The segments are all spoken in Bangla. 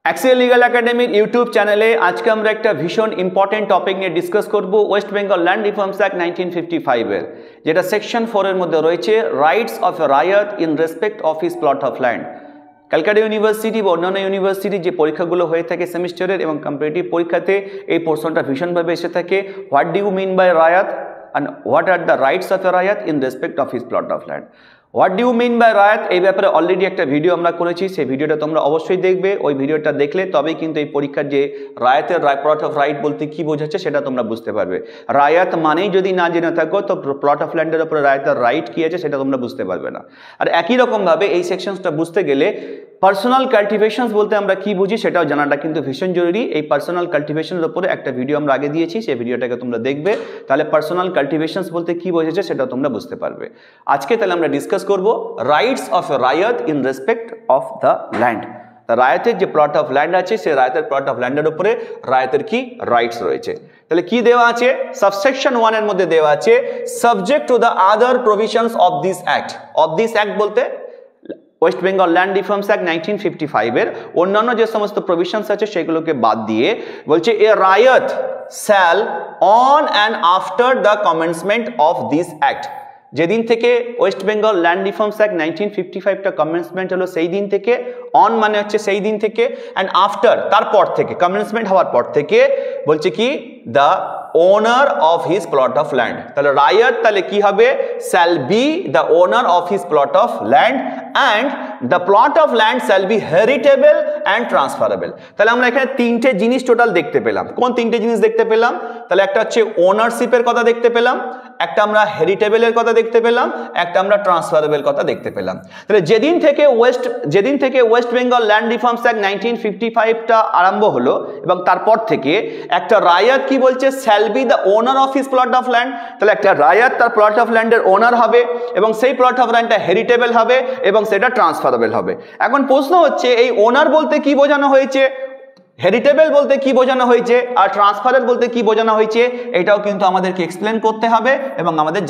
অ্যাক্সিয়াল লিগাল একাডেমির ইউটিউব চ্যানেলে আজকে আমরা একটা ভীষণ ইম্পর্টেন্ট টপিক নিয়ে ডিসকাস করব West Bengal land reforms act 1955 এর, যেটা সেকশন 4 এর মধ্যে রয়েছে rights of a raiyat in respect of his plot of land. Calcutta university বা অন্যান্য ইউনিভার্সিটির যে পরীক্ষাগুলো হয়ে থাকে সেমিস্টারের এবং কম্পিটিটিভ পরীক্ষাতে এই পোর্শনটা ভীষণভাবে এসে থাকে। What do you mean by raiyat and what are the rights of a raiyat in respect of his plot of land. What do you mean by raiyat এই ব্যাপারে অলরেডি একটা ভিডিও আমরা করেছি, সেই ভিডিওটা তোমরা অবশ্যই দেখবে। ওই ভিডিওটা দেখলে তবেই কিন্তু এই পরীক্ষার যে রায়তের প্লট অফ রাইট বলতে কি বোঝাচ্ছে সেটা তোমরা বুঝতে পারবে। রায়ত মানেই যদি না জেনে থাকো তো প্লট অফ ল্যান্ডের উপরে রায়তের রাইট কি আছে সেটা তোমরা বুঝতে পারবে না। আর একই রকমভাবে এই সেকশনসটা বুঝতে গেলে পার্সোনাল কাল্টিভেশনস বলতে আমরা কি বুঝি সেটাও জানাটা কিন্তু ভীষণ জরুরি। এই পার্সোনাল কাল্টিভেশনের উপরে একটা ভিডিও আমরা আগে দিয়েছি, সেই ভিডিওটাকে তোমরা দেখবে, তাহলে পার্সোনাল কাল্টিভেশনস বলতে কি বোঝাচ্ছে সেটাও তোমরা বুঝতে পারবে। আজকে তাহলে আমরা ডিসকাস করব rights of a raiyat in respect of the land. রায়তের যে প্লট অফ ল্যান্ড আছে সেই রায়তের প্লট অফ ল্যান্ডের উপরে রায়তের কি রাইটস রয়েছে। তাহলে কি দেওয়া আছে? সাবসেকশন 1 এর মধ্যে দেওয়া আছে subject to the other provisions of this act. Of this act বলতে West Bengal land reforms act 1955 এর অন্যান্য যে সমস্ত প্রভিশনস আছে সেগুলোকে বাদ দিয়ে বলছে a raiyat shall on and after the commencement of this act. যেদিন থেকে West Bengal land reforms act 1955টা কমেন্সমেন্ট হলো সেই দিন থেকে, অন মানে হচ্ছে সেই দিন থেকে, অ্যান্ড আফটার তারপর থেকে, কমেন্সমেন্ট হওয়ার পর থেকে বলছে কি the owner of his plot of land. তাহলে রায়ত তাহলে কি হবে? Shall be the owner of his plot of land and the plot of land shall be heritable and transferable. তাহলে আমরা এখানে তিনটে জিনিস টোটাল দেখতে পেলাম। কোন তিনটে জিনিস দেখতে পেলাম? তাহলে একটা হচ্ছে ওনারশিপের কথা দেখতে পেলাম, একটা আমরা হেরিটেবলের কথা দেখতে পেলাম, একটা আমরা ট্রান্সফারেবল কথা দেখতে পেলাম। তাহলে যেদিন থেকে West Bengal land reforms act 1955টা আরম্ভ হলো এবং তারপর থেকে একটা রায়ত কি বলছে? Shall be the owner of his plot of land. তাহলে একটা রায়ত তার প্লট অফ ল্যান্ডের ওনার হবে এবং সেই প্লট অফ ল্যান্ডটা হেরিটেবল হবে এবং সেটা ট্রান্সফারেবল হবে। এখন প্রশ্ন হচ্ছে এই ওনার বলতে কি বোঝানো হয়েছে, হেরিটেবল বলতে কি বোঝানো হয়েছে, আর ট্রান্সফারেবল বলতে কি বোঝানো হয়েছে, এটাও কিন্তু আমাদেরকে এক্সপ্লেন করতে হবে এবং আমাদের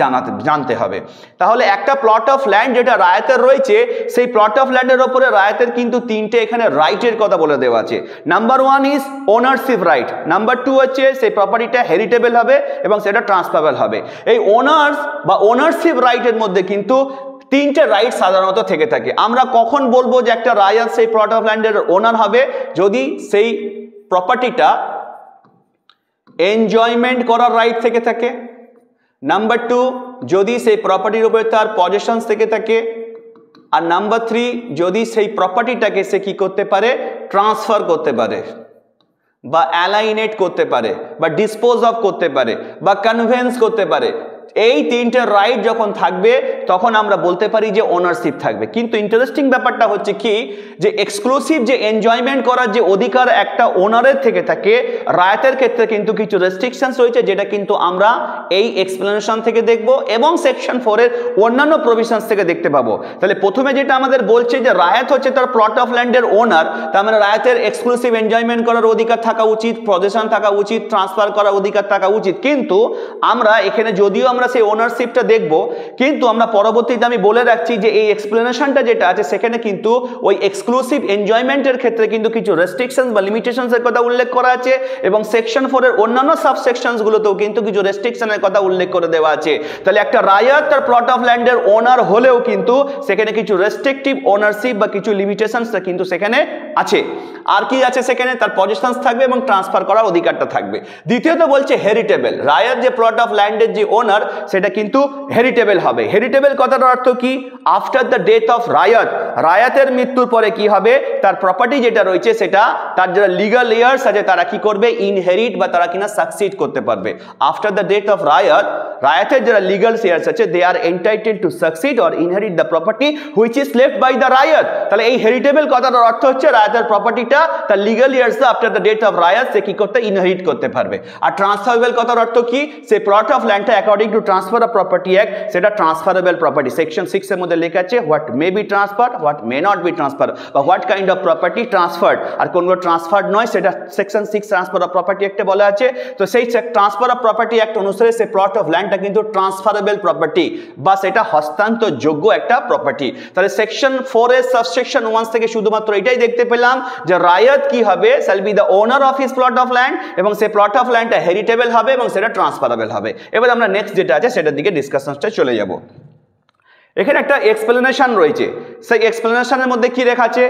জানতে হবে। তাহলে একটা প্লট অফ ল্যান্ড যেটা রায়তের রয়েছে সেই প্লট অফ ল্যান্ডের ওপরে রায়তের কিন্তু তিনটে এখানে রাইটের কথা বলে দেওয়া আছে। Number 1 is ownership right, number 2 হচ্ছে সেই প্রপার্টিটা হেরিটেবল হবে এবং সেটা ট্রান্সফারেবল হবে। এই ওনার্স বা ওনারশিপ রাইটের মধ্যে কিন্তু তিনটে রাইট সাধারণত থেকে থাকে। আমরা কখন বলবো যে একটা রায়ত সেই প্লট অফ ল্যান্ডের ওনার হবে? যদি সেই প্রপার্টিটা এনজয়মেন্ট করার রাইট থেকে থাকে, নাম্বার 2 যদি সেই প্রপার্টির উপরে তার পজেশনস থেকে থাকে, আর নাম্বার 3 যদি সেই প্রপার্টিটাকে সে কি করতে পারে? ট্রান্সফার করতে পারে বা অ্যালাইনেট করতে পারে বা ডিসপোজ অফ করতে পারে বা কনভেন্স করতে পারে। এই তিনটে রাইট যখন থাকবে তখন আমরা বলতে পারি যে ওনারশিপ থাকবে। কিন্তু ইন্টারেস্টিং ব্যাপারটা হচ্ছে কি যে এক্সক্লুসিভ যে এনজয়মেন্ট করার যে অধিকার একটা ওনারের থেকে থাকে, রায়তের ক্ষেত্রে কিন্তু কিছু রেস্ট্রিকশনস রয়েছে যেটা কিন্তু আমরা এই এক্সপ্লেনেশন থেকে দেখব এবং সেকশন 4 এর অন্যান্য প্রভিশনস থেকে দেখতে পাবো। তাহলে প্রথমে যেটা আমাদের বলছে যে রায়ত হচ্ছে তার প্লট অফ ল্যান্ডের ওনার, তার মানে রায়তের এক্সক্লুসিভ এনজয়মেন্ট করার অধিকার থাকা উচিত, পজেশন থাকা উচিত, ট্রান্সফার করার অধিকার থাকা উচিত। কিন্তু আমরা এখানে যদিও আমরা সেই ওনারশিপটা দেখব, কিন্তু আমরা পরবর্তীতে আমি বলে রাখছি যে এই এক্সপ্লেনেশনটা যেটা আছে সেখানে কিন্তু ওই এক্সক্লুসিভ এনজয়মেন্টের ক্ষেত্রে কিন্তু কিছু রেস্ট্রিকশনস বা লিমিটেশনস এর কথা উল্লেখ করা আছে এবং সেকশন 4 এর অন্যান্য সাবসেকশনস গুলোতেও কিন্তু কিছু রেস্ট্রিকশনের কথা উল্লেখ করে দেওয়া আছে। তাহলে একটা রায়ত তার প্লট অফ ল্যান্ডের ওনার হলেও কিন্তু সেখানে কিছু রেস্ট্রিকটিভ ওনারশিপ বা কিছু লিমিটেশনস কিন্তু সেখানে আছে। আর কি আছে? সেখানে তার পজেশনস থাকবে এবং ট্রান্সফার করার অধিকারটা থাকবে। দ্বিতীয়ত বলছে হেরিটেবল। রায়ত যে প্লট অফ ল্যান্ডের যে ওনার সেটা কিন্তু হেরিটেবল হবে। হেরিটেবল কথাটার অর্থ কি? আফটার দ্য ডেথ অফ রায়ত, রায়তের মৃত্যুর পরে কি হবে? তার প্রপার্টি যেটা রয়েছে সেটা তার যারা লিগাল ইয়ার্স আছে তারা কি করবে? ইনহেরিট বা তারা কিনা সাকসিড করতে পারবে। আফটার দ্য ডেথ অফ রায়ত, রায়তের যারা লিগাল ইয়ার্স আছে they are entitled to succeed or inherit the property which is left by the raiyat. তাহলে এই হেরিটেবল কথাটার অর্থ হচ্ছে রায়তের প্রপার্টিটা তার legal years after the death of রায়ত সে কি করতে? ইনহেরিট করতে পারবে। আর ট্রান্সফারেবল কথার অর্থ কি? সে প্লট অফ ল্যান্ডটা according to transfer of property act সেটা ট্রান্সফারেবল প্রপার্টি। সেকশন 6 এর মধ্যে লেখা আছে what may be transferred, what may not be transferred বা what kind of property transferred, আর কোনগুলো ট্রান্সফার্ড নয় সেটা সেকশন 6 ট্রান্সফার অফ প্রপার্টি অ্যাক্টে বলা আছে। তো সেই ট্রান্সফার অফ প্রপার্টি অ্যাক্ট অনুসারে সে প্লট অফ ল্যান্ড ল্যান্ডটা কিন্তু ট্রান্সফারেবল প্রপার্টি বা সেটা হস্তান্তরযোগ্য একটা প্রপার্টি। তাহলে সেকশন 4 এর সাবসেকশন 1 থেকে শুধুমাত্র এটাই দেখতে পেলাম যে রায়ত কি হবে, shall be the owner of his plot of land, এবং সেই প্লট অফ ল্যান্ডটা হেরিটেবল হবে এবং সেটা ট্রান্সফারেবল হবে। এবার আমরা নেক্সট যেটা আছে সেটার দিকে ডিসকাশনটা চলে যাব। এখানে একটা এক্সপ্লেনেশন রয়েছে, সেই এক্সপ্লেনেশনের মধ্যে কি লেখা আছে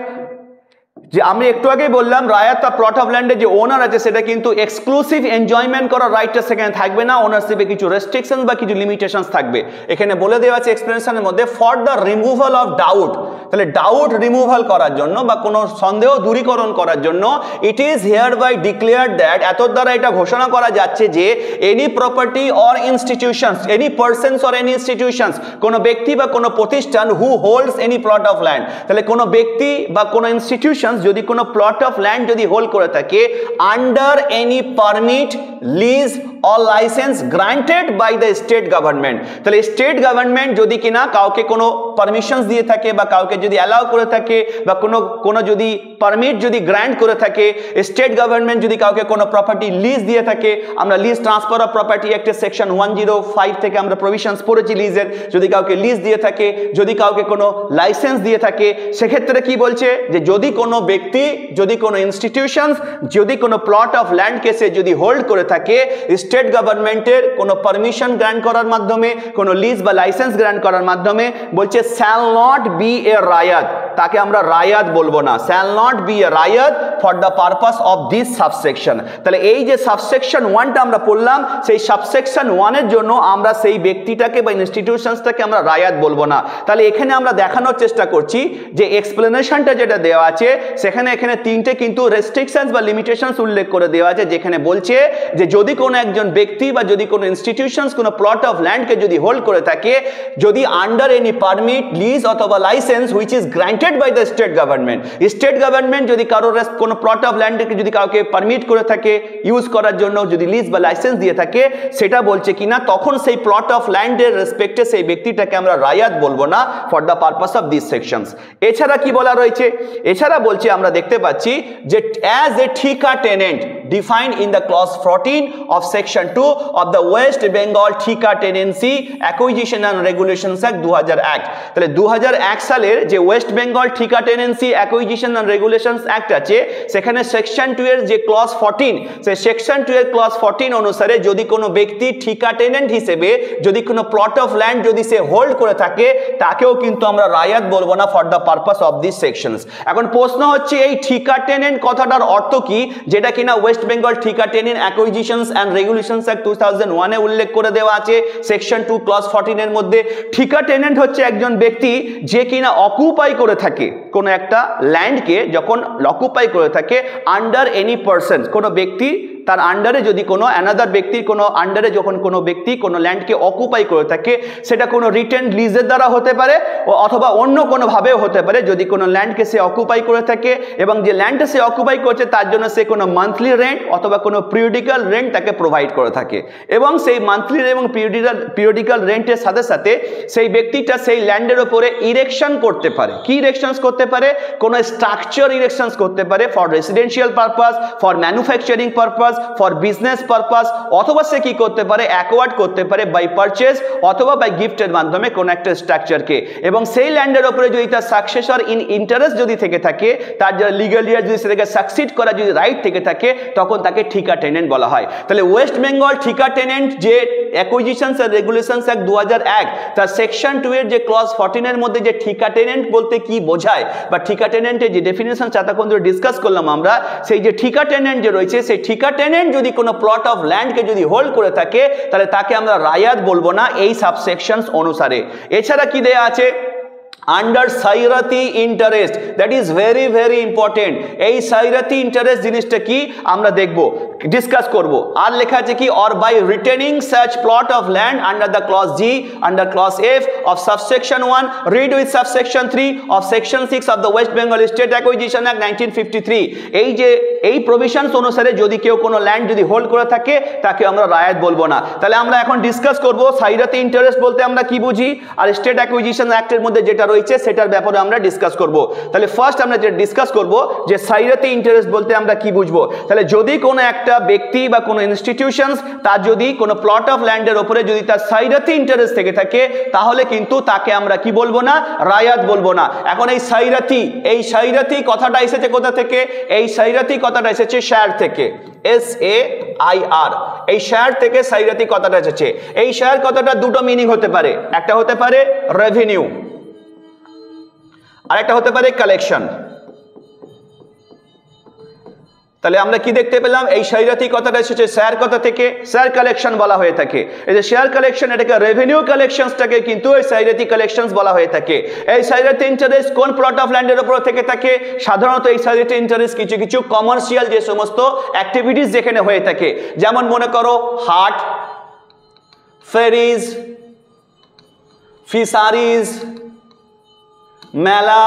যে আমি একটু আগেই বললাম রায়ত বা প্লট অফ ল্যান্ডের যে ওনার আছে সেটা কিন্তু এক্সক্লুসিভ এনজয়মেন্ট করার রাইটটা সেখানে থাকবে না, ওনারশিপে কিছু রেস্ট্রিকশন বা কিছু লিমিটেশনস থাকবে। এখানে বলে দেওয়া আছে এক্সপ্লেনেশনের মধ্যে for the removal of doubt, তাহলে ডাউট রিমুভাল করার জন্য বা কোনো সন্দেহ দূরীকরণ করার জন্য it is hereby declared that, এত দ্বারা এটা ঘোষণা করা যাচ্ছে যে any property or institutions, any persons or any institutions, কোনো ব্যক্তি বা কোনো প্রতিষ্ঠান who holds any plot of land, তাহলে কোনো ব্যক্তি বা কোনো ইনস্টিটিউশন যদি কোনো প্লট অফ ল্যান্ড যদি হোল্ড করে থাকে under any permit, lease or license granted by the state government, তাহলে স্টেট গভর্নমেন্ট যদি কিনা কাউকে কোনো পারমিশনস দিয়ে থাকে বা কাউকে যদি অ্যালাউ করে থাকে বা কোনো যদি পারমিট যদি গ্র্যান্ট করে থাকে, স্টেট গভর্নমেন্ট যদি কাউকে কোনো প্রপার্টি লিজ দিয়ে থাকে, আমরা লিজ ট্রান্সফার অফ প্রপার্টি অ্যাক্টের সেকশন 105 থেকে আমরা প্রভিশনস পড়েছি লিজের, যদি কাউকে লিজ দিয়ে থাকে, যদি কাউকে কোনো লাইসেন্স দিয়ে থাকে, সেক্ষেত্রে কি বলছে যে যদি কোনো ব্যক্তি, যদি কোনো ইনস্টিটিউশনস, যদি কোনো প্লট অফ ল্যান্ড কেসে যদি হোল্ড করে থাকে স্টেট গভর্নমেন্টের কোনো পারমিশন গ্র্যান্ট করার মাধ্যমে, কোনো লিজ বা লাইসেন্স গ্র্যান্ট করার মাধ্যমে, বলছে শ্যাল নট বি এ রায়ত, তাকে আমরা রায়ত বলবো না, শ্যাল নট বি এ রায়ত for the purpose of this subsection. তাহলে এই যে সাবসেকশন 1টা আমরা পড়লাম, সেই সাবসেকশন 1 এর জন্য আমরা সেই ব্যক্তিটাকে বা ইনস্টিটিউশনসটাকে আমরা রায়ত বলবো না। তাহলে এখানে আমরা দেখানোর চেষ্টা করছি যে এক্সপ্লেনেশনটা যেটা দেওয়া আছে সেখানে এখানে 3টে কিন্তু রেস্ট্রিকশনস বা লিমিটেশনস উল্লেখ করে দেওয়া আছে, যেখানে বলছে যে যদি কোনো একজন ব্যক্তি বা যদি কোনো ইনস্টিটিউশনস কোনো প্লট অফ ল্যান্ডকে যদি হোল্ড করে থাকে, যদি আন্ডার এনি পারমিট, লিজ অথবা licence which is granted by the state government, state government যদি কারোর কোনো প্লট অফ ল্যান্ডকে যদি কাউকে পারমিট করে থাকে ইউজ করার জন্য, যদি লিজ বা লাইসেন্স দিয়ে থাকে, সেটা বলছে কিনা তখন সেই প্লট অফ ল্যান্ডের রেসপেক্টে সেই ব্যক্তিটাকে আমরা রায়ত বলবো না for the purpose of this sections. এছাড়া কি বলা রয়েছে, এছাড়া বলছে আমরা দেখতে পাচ্ছি যে অ্যাজ এ ঠিকা tenant defined in the clause 14 of section 2 of the West Bengal Thika tenancy acquisition and regulations act 2001, তাহলে 2001 সালের যে West Bengal Thika tenancy acquisition and regulations act আছে, সেখানে সেকশন 2 এর যে ক্লজ 14, সেই সেকশন 2 এর ক্লজ 14 অনুসারে যদি কোনো ব্যক্তি ঠিকা টেনেন্ট হিসেবে যদি কোনো প্লট অফ ল্যান্ড যদি সে হোল্ড করে থাকে, তাকেও কিন্তু আমরা রায়ত বলবো না for the purpose of this sections. এখন প্রশ্ন হচ্ছে এই ঠিকা টেনেন্ট কথাটার অর্থ কি, যেটা কিনা ওয়েস্ট বেঙ্গল ঠিকা টেনেন্ট অ্যাকুইজিশনস এন্ড রেগুলেশনস অ্যাক্ট 2001 এ উল্লেখ করে দেওয়া আছে সেকশন 2 ক্লজ 14 এর মধ্যে। ঠিকা টেনেন্ট হচ্ছে একজন ব্যক্তি যে কিনা অকুপাই করে থাকে কোনো একটা ল্যান্ডকে, যখন অকুপাই করে থাকে আন্ডার এনি পারসন, কোনো ব্যক্তি তার আন্ডারে যদি কোনো অ্যানাদার ব্যক্তির কোনো আন্ডারে যখন কোনো ব্যক্তি কোনো ল্যান্ডকে অকুপাই করে থাকে, সেটা কোনো রিটেন লিজের দ্বারা হতে পারে অথবা অন্য কোনোভাবেও হতে পারে। যদি কোনো ল্যান্ডকে সে অকুপাই করে থাকে এবং যে ল্যান্ডটা সে অকুপাই করছে তার জন্য সে কোনো মান্থলি রেন্ট অথবা কোনো পিরিয়ডিক্যাল রেন্ট তাকে প্রোভাইড করে থাকে, এবং সেই মান্থলি এবং পিরিয়ডিক্যাল রেন্টের সাথে সাথে সেই ব্যক্তিটা সেই ল্যান্ডের ওপরে ইরেকশন করতে পারে। কি ইরেকশনস করতে পারে? কোনো স্ট্রাকচার ইরেকশনস করতে পারে for residential purpose, for manufacturing purpose, for business purpose, অথবা সে কি করতে পারে অ্যাকোয়ার্ড করতে পারে বাই পারচেজ অথবা বাই গিফটের মাধ্যমে কোন একটা স্ট্রাকচারকে, এবং সেই ল্যান্ডের উপরে যদি তার সাকসেসর ইন ইন্টারেস্ট যদি থেকে থাকে, তার যারা লিগ্যাল ইয়ার যদি সেটাকে সাকসিড করা যদি রাইট থেকে থাকে, তখন তাকে ঠিকা টেনেন্ট বলা হয়। তাহলে ওয়েস্ট বেঙ্গল ঠিকা টেনেন্ট যে অ্যাকুইজিশনস এন্ড রেগুলেশনস অ্যাক্ট 2001 তার সেকশন 2 এর যে ক্লজ 14 এর মধ্যে যে ঠিকা টেনেন্ট বলতে কি বোঝায় বা ঠিকা টেনেন্টের যে ডেফিনেশন এতক্ষণ ধরে ডিসকাস করলাম আমরা, সেই যে ঠিকা টেনেন্ট যে রয়েছে, সেই ঠিকা টেনেন্ট যদি কোনো প্লট অফ ল্যান্ডকে যদি হোল্ড করে থাকে, তাহলে তাকে আমরা রায়ত বলবো না এই সাবসেকশনস অনুসারে। এছাড়া কি দেয়া আছে? Under sairati interest, that is very very important. এই সাইরাতি ইন্টারেস্ট জিনিসটা কি আমরা দেখব, ডিসকাস করব। আর লেখা আছে কি, or by retaining such plot of land under the clause G, under clause F of subsection 1 read with subsection 3 of section 6 of the West Bengal state acquisition act 1953। এই যে এই প্রভিশনস অনুসারে যদি কেউ কোনো ল্যান্ড যদি হোল্ড করে থাকে, তাকে আমরা রায়ত বলবো না। তাহলে আমরা এখন ডিসকাস করব সাইরাতি ইন্টারেস্ট বলতে আমরা কি বুঝি, আর স্টেট অ্যাকুইজিশন অ্যাক্টের মধ্যে যেটা রয়েছে সেটার ব্যাপারে আমরা ডিসকাস করব। তাহলে ফার্স্ট আমরা যেটা ডিসকাস করব যে সাইরাতি ইন্টারেস্ট বলতে আমরা কি বুঝবো। তাহলে যদি কোনো একটা একটা ব্যক্তি বা কোনো ইনস্টিটিউশনস তার যদি কোনো প্লট অফ ল্যান্ডের উপরে যদি তার সাইরাতি ইন্টারেস্ট থেকে থাকে তাহলে কিন্তু তাকে আমরা কি বলবো না, রায়াত বলবো না। এখন এই সাইরাতি কথাটা এসেছে কোথা থেকে? এই সাইরাতি কথাটা এসেছে শেয়ার থেকে, SAIR, এই শেয়ার থেকে সাইরাতি কথাটা এসেছে। এই শেয়ার কথাটা দুটো মিনিং হতে পারে, একটা হতে পারে রেভিনিউ আর একটা হতে পারে কালেকশন। তাহলে আমরা কি দেখতে পেলাম? এই সাইরাতি কথাটা এসেছে শেয়ার কথা থেকে, শেয়ার কালেকশন বলা হয়ে থাকে। এই যে শেয়ার কালেকশন, এটাকে রেভিনিউ কালেকশনসটাকে কিন্তু এই সাইরাতি কালেকশনস বলা হয়ে থাকে। এই সাইরাতি ইন্টারেস্ট কোন প্লট অফ ল্যান্ডের উপর থেকে থাকে? সাধারণত এই সাইরাতি ইন্টারেস্ট কিছু কিছু কমার্শিয়াল যে সমস্ত অ্যাক্টিভিটিস যেখানে হয়ে থাকে, যেমন মনে করো হাট, ফেরিজ, ফিশারিজ, মেলা।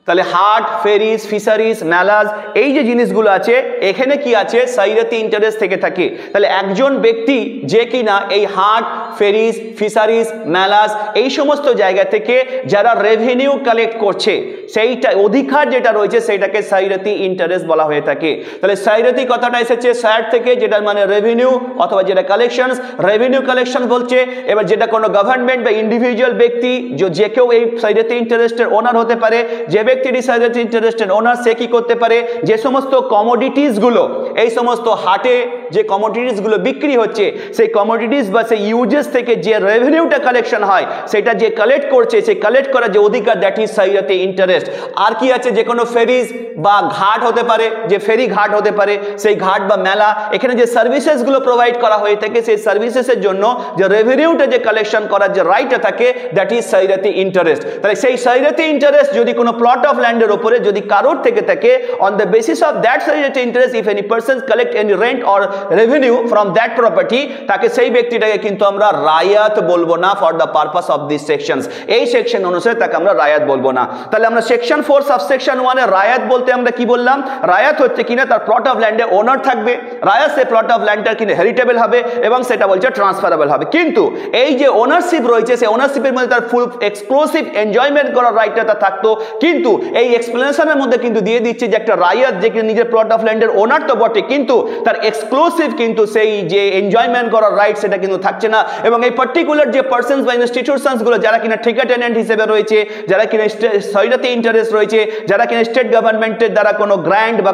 তাহলে হাট, ফেরিজ, ফিশারিজ, মেলাজ, এই যে জিনিসগুলো আছে এখানে কি আছে? সাইরাতি ইন্টারেস্ট থেকে থাকে। তাহলে একজন ব্যক্তি যে কিনা এই হাট, ফেরিজ, ফিশারিজ, মেলাজ এই সমস্ত জায়গা থেকে যারা রেভিনিউ কালেক্ট করছে, সেইটা অধিকার যেটা রয়েছে সেটাকে সাইরাতি ইন্টারেস্ট বলা হয়ে থাকে। তাহলে সাইরাতি কথাটা এসেছে শেয়ার থেকে, যেটার মানে রেভিনিউ অথবা যেটা কালেকশনস, রেভিনিউ কালেকশন বলছে। এবার যেটা কোনো গভর্নমেন্ট বা ইন্ডিভিজুয়াল ব্যক্তি, যে কেউ এই সাইরাতি ইন্টারেস্টের ওনার হতে পারে। যে ব্যক্তিটি সাইরাতি ইন্টারেস্টের ওনার, সে কি করতে পারে? যে সমস্ত কমোডিটিসগুলো এই সমস্ত হাটে যে কমোডিটিসগুলো বিক্রি হচ্ছে, সেই কমোডিটিস বা সেই ইউজেস থেকে যে রেভিনিউটা কালেকশন হয়, সেটা যে কালেক্ট করছে, সেই কালেক্ট করার যে অধিকার, দ্যাট ইজ সাইরাতি ইন্টারেস্ট। আর কি আছে? যে কোনো ফেরিজ বা ঘাট হতে পারে, যে ফেরি ঘাট হতে পারে, সেই ঘাট বা মেলা, এখানে যে সার্ভিসেসগুলো প্রোভাইড করা হয়ে থাকে, সেই সার্ভিসেসের জন্য যে রেভিনিউটা যে কালেকশন করার যে রাইটটা থাকে, দ্যাট ইজ সাইরাতি ইন্টারেস্ট। তাহলে সেই সাইরাতি ইন্টারেস্ট যদি কোনো প্লট অফ ল্যান্ডের উপরে যদি কারোর থেকে থাকে, on the basis of that sairati interest, if any person collect any rent or revenue from that property, তাকে সেই ব্যক্তিটাকে কিন্তু আমরা রায়াত বলবো না for the purpose of this sections. এই সেকশন অনুসারে তাকে আমরা রায়াত বলবো না। তাহলে আমরা সেকশন 4 সাবসেকশন 1 এ রায়াত বলতে আমরা কি বললাম? রায়াত হচ্ছে কিনা তার প্লট অফ ল্যান্ডে ওনার থাকবে, রায়াত সে প্লট অফ ল্যান্ডটা কিনা হেরিটেবল হবে এবং সেটা বলছে ট্রান্সফারেবল হবে। কিন্তু এই যে ওনারশিপ রয়েছে, সেই ওনারশিপের মধ্যে তার ফুল এক্সক্লুসিভ এনজয়মেন্ট করার রাইটটা তার থাকতো। কিন্তু এই এক্সপ্লেনেশনের মধ্যে কিন্তু দিয়ে দিচ্ছে যে একটা রায়াত যে কিনা নিজের প্লট অফ ল্যান্ডের ওনার তো বটে, কিন্তু তার এক্সক্লুসিভ কিন্তু সেই যে এনজয়মেন্ট করার রাইট সেটা কিন্তু থাকছে না। এবং এই পার্টিকুলার যে পার্সনস বা ইনস্টিটিউশনসগুলো যারা কিনা ঠিকা টেনেন্ট হিসেবে রয়েছে, যারা কিনা সাইরাতি ইন্টারেস্ট রয়েছে, যারা কিনা স্টেট গভর্নমেন্টের দ্বারা কোনো গ্র্যান্ট বা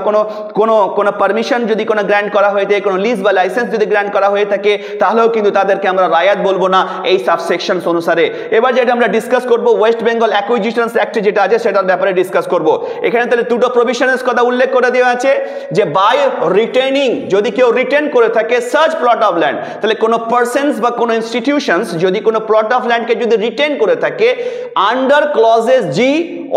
কোনো পারমিশন যদি কোনো গ্র্যান্ট করা হয়ে থাকে, কোনো লিজ বা লাইসেন্স যদি গ্র্যান্ট করা হয়ে থাকে, তাহলেও কিন্তু তাদেরকে আমরা রায়াত বলবো না এই সাবসেকশনস অনুসারে। এবার যেটা আমরা ডিসকাস করব, ওয়েস্ট বেঙ্গল অ্যাকুইজিশনস অ্যাক্টে যেটা আছে সেটার ব্যাপারে ডিসকাস করব। এখানে তাহলে দুটো প্রভিশনের কথা উল্লেখ করে দেওয়া আছে যে বাই রিটেনিং, যদি কেউ রিটেন করে থাকে সার্চ প্লট অফ ল্যান্ড, তাহলে কোনো পারসনস বা কোনো ইনস্টিটিউশনস যদি কোনো প্লট অফ ল্যান্ডকে যদি রিটেন করে থাকে আন্ডার ক্লজেস জি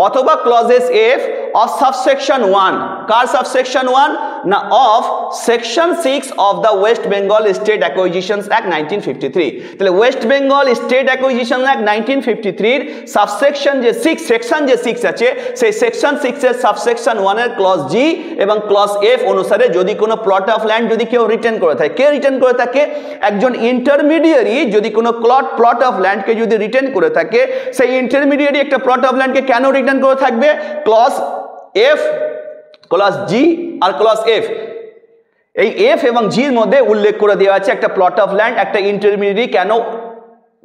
অথবা clauses F of subsection 1, car subsection 1 না of section 6 of the West Bengal State Acquisitions Act 1953। তাহলে West Bengal state acquisition act 1953 এর সাবসেকশন যে 6, সেকশন যে 6 আছে, সেই সেকশন 6 এর সাবসেকশন 1 এর ক্লজ জি এবং ক্লজ এফ অনুসারে যদি কোনো প্লট অফ ল্যান্ড যদি কেউ রিটেন করে থাকে, কে রিটেন করে থাকে? একজন ইন্টারমিডিয়ারি যদি কোনো প্লট অফ ল্যান্ডকে যদি রিটেন করে থাকে, সেই ইন্টারমিডিয়ারি একটা প্লট অফ ল্যান্ডকে কেন রিটেন করে থাকবে? ক্লজ এফ, ক্লজ জি আর ক্লজ এফ, এই এফ এবং জির মধ্যে উল্লেখ করে দেওয়া আছে একটা প্লট অফ ল্যান্ড একটা ইন্টারমিডিয়ারি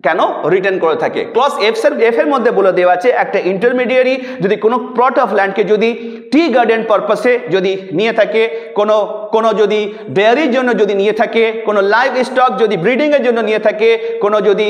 কেন রিটার্ন করে থাকে। ক্লজ এফ এর মধ্যে বলে দেওয়া আছে একটা ইন্টারমিডিয়ারি যদি কোনো প্লট অফ ল্যান্ডকে যদি টি গার্ডেন পারপাসে যদি নিয়ে থাকে, কোনো যদি ডেয়ারির জন্য যদি নিয়ে থাকে, কোনো লাইভ স্টক যদি ব্রিডিংয়ের জন্য নিয়ে থাকে, কোনো যদি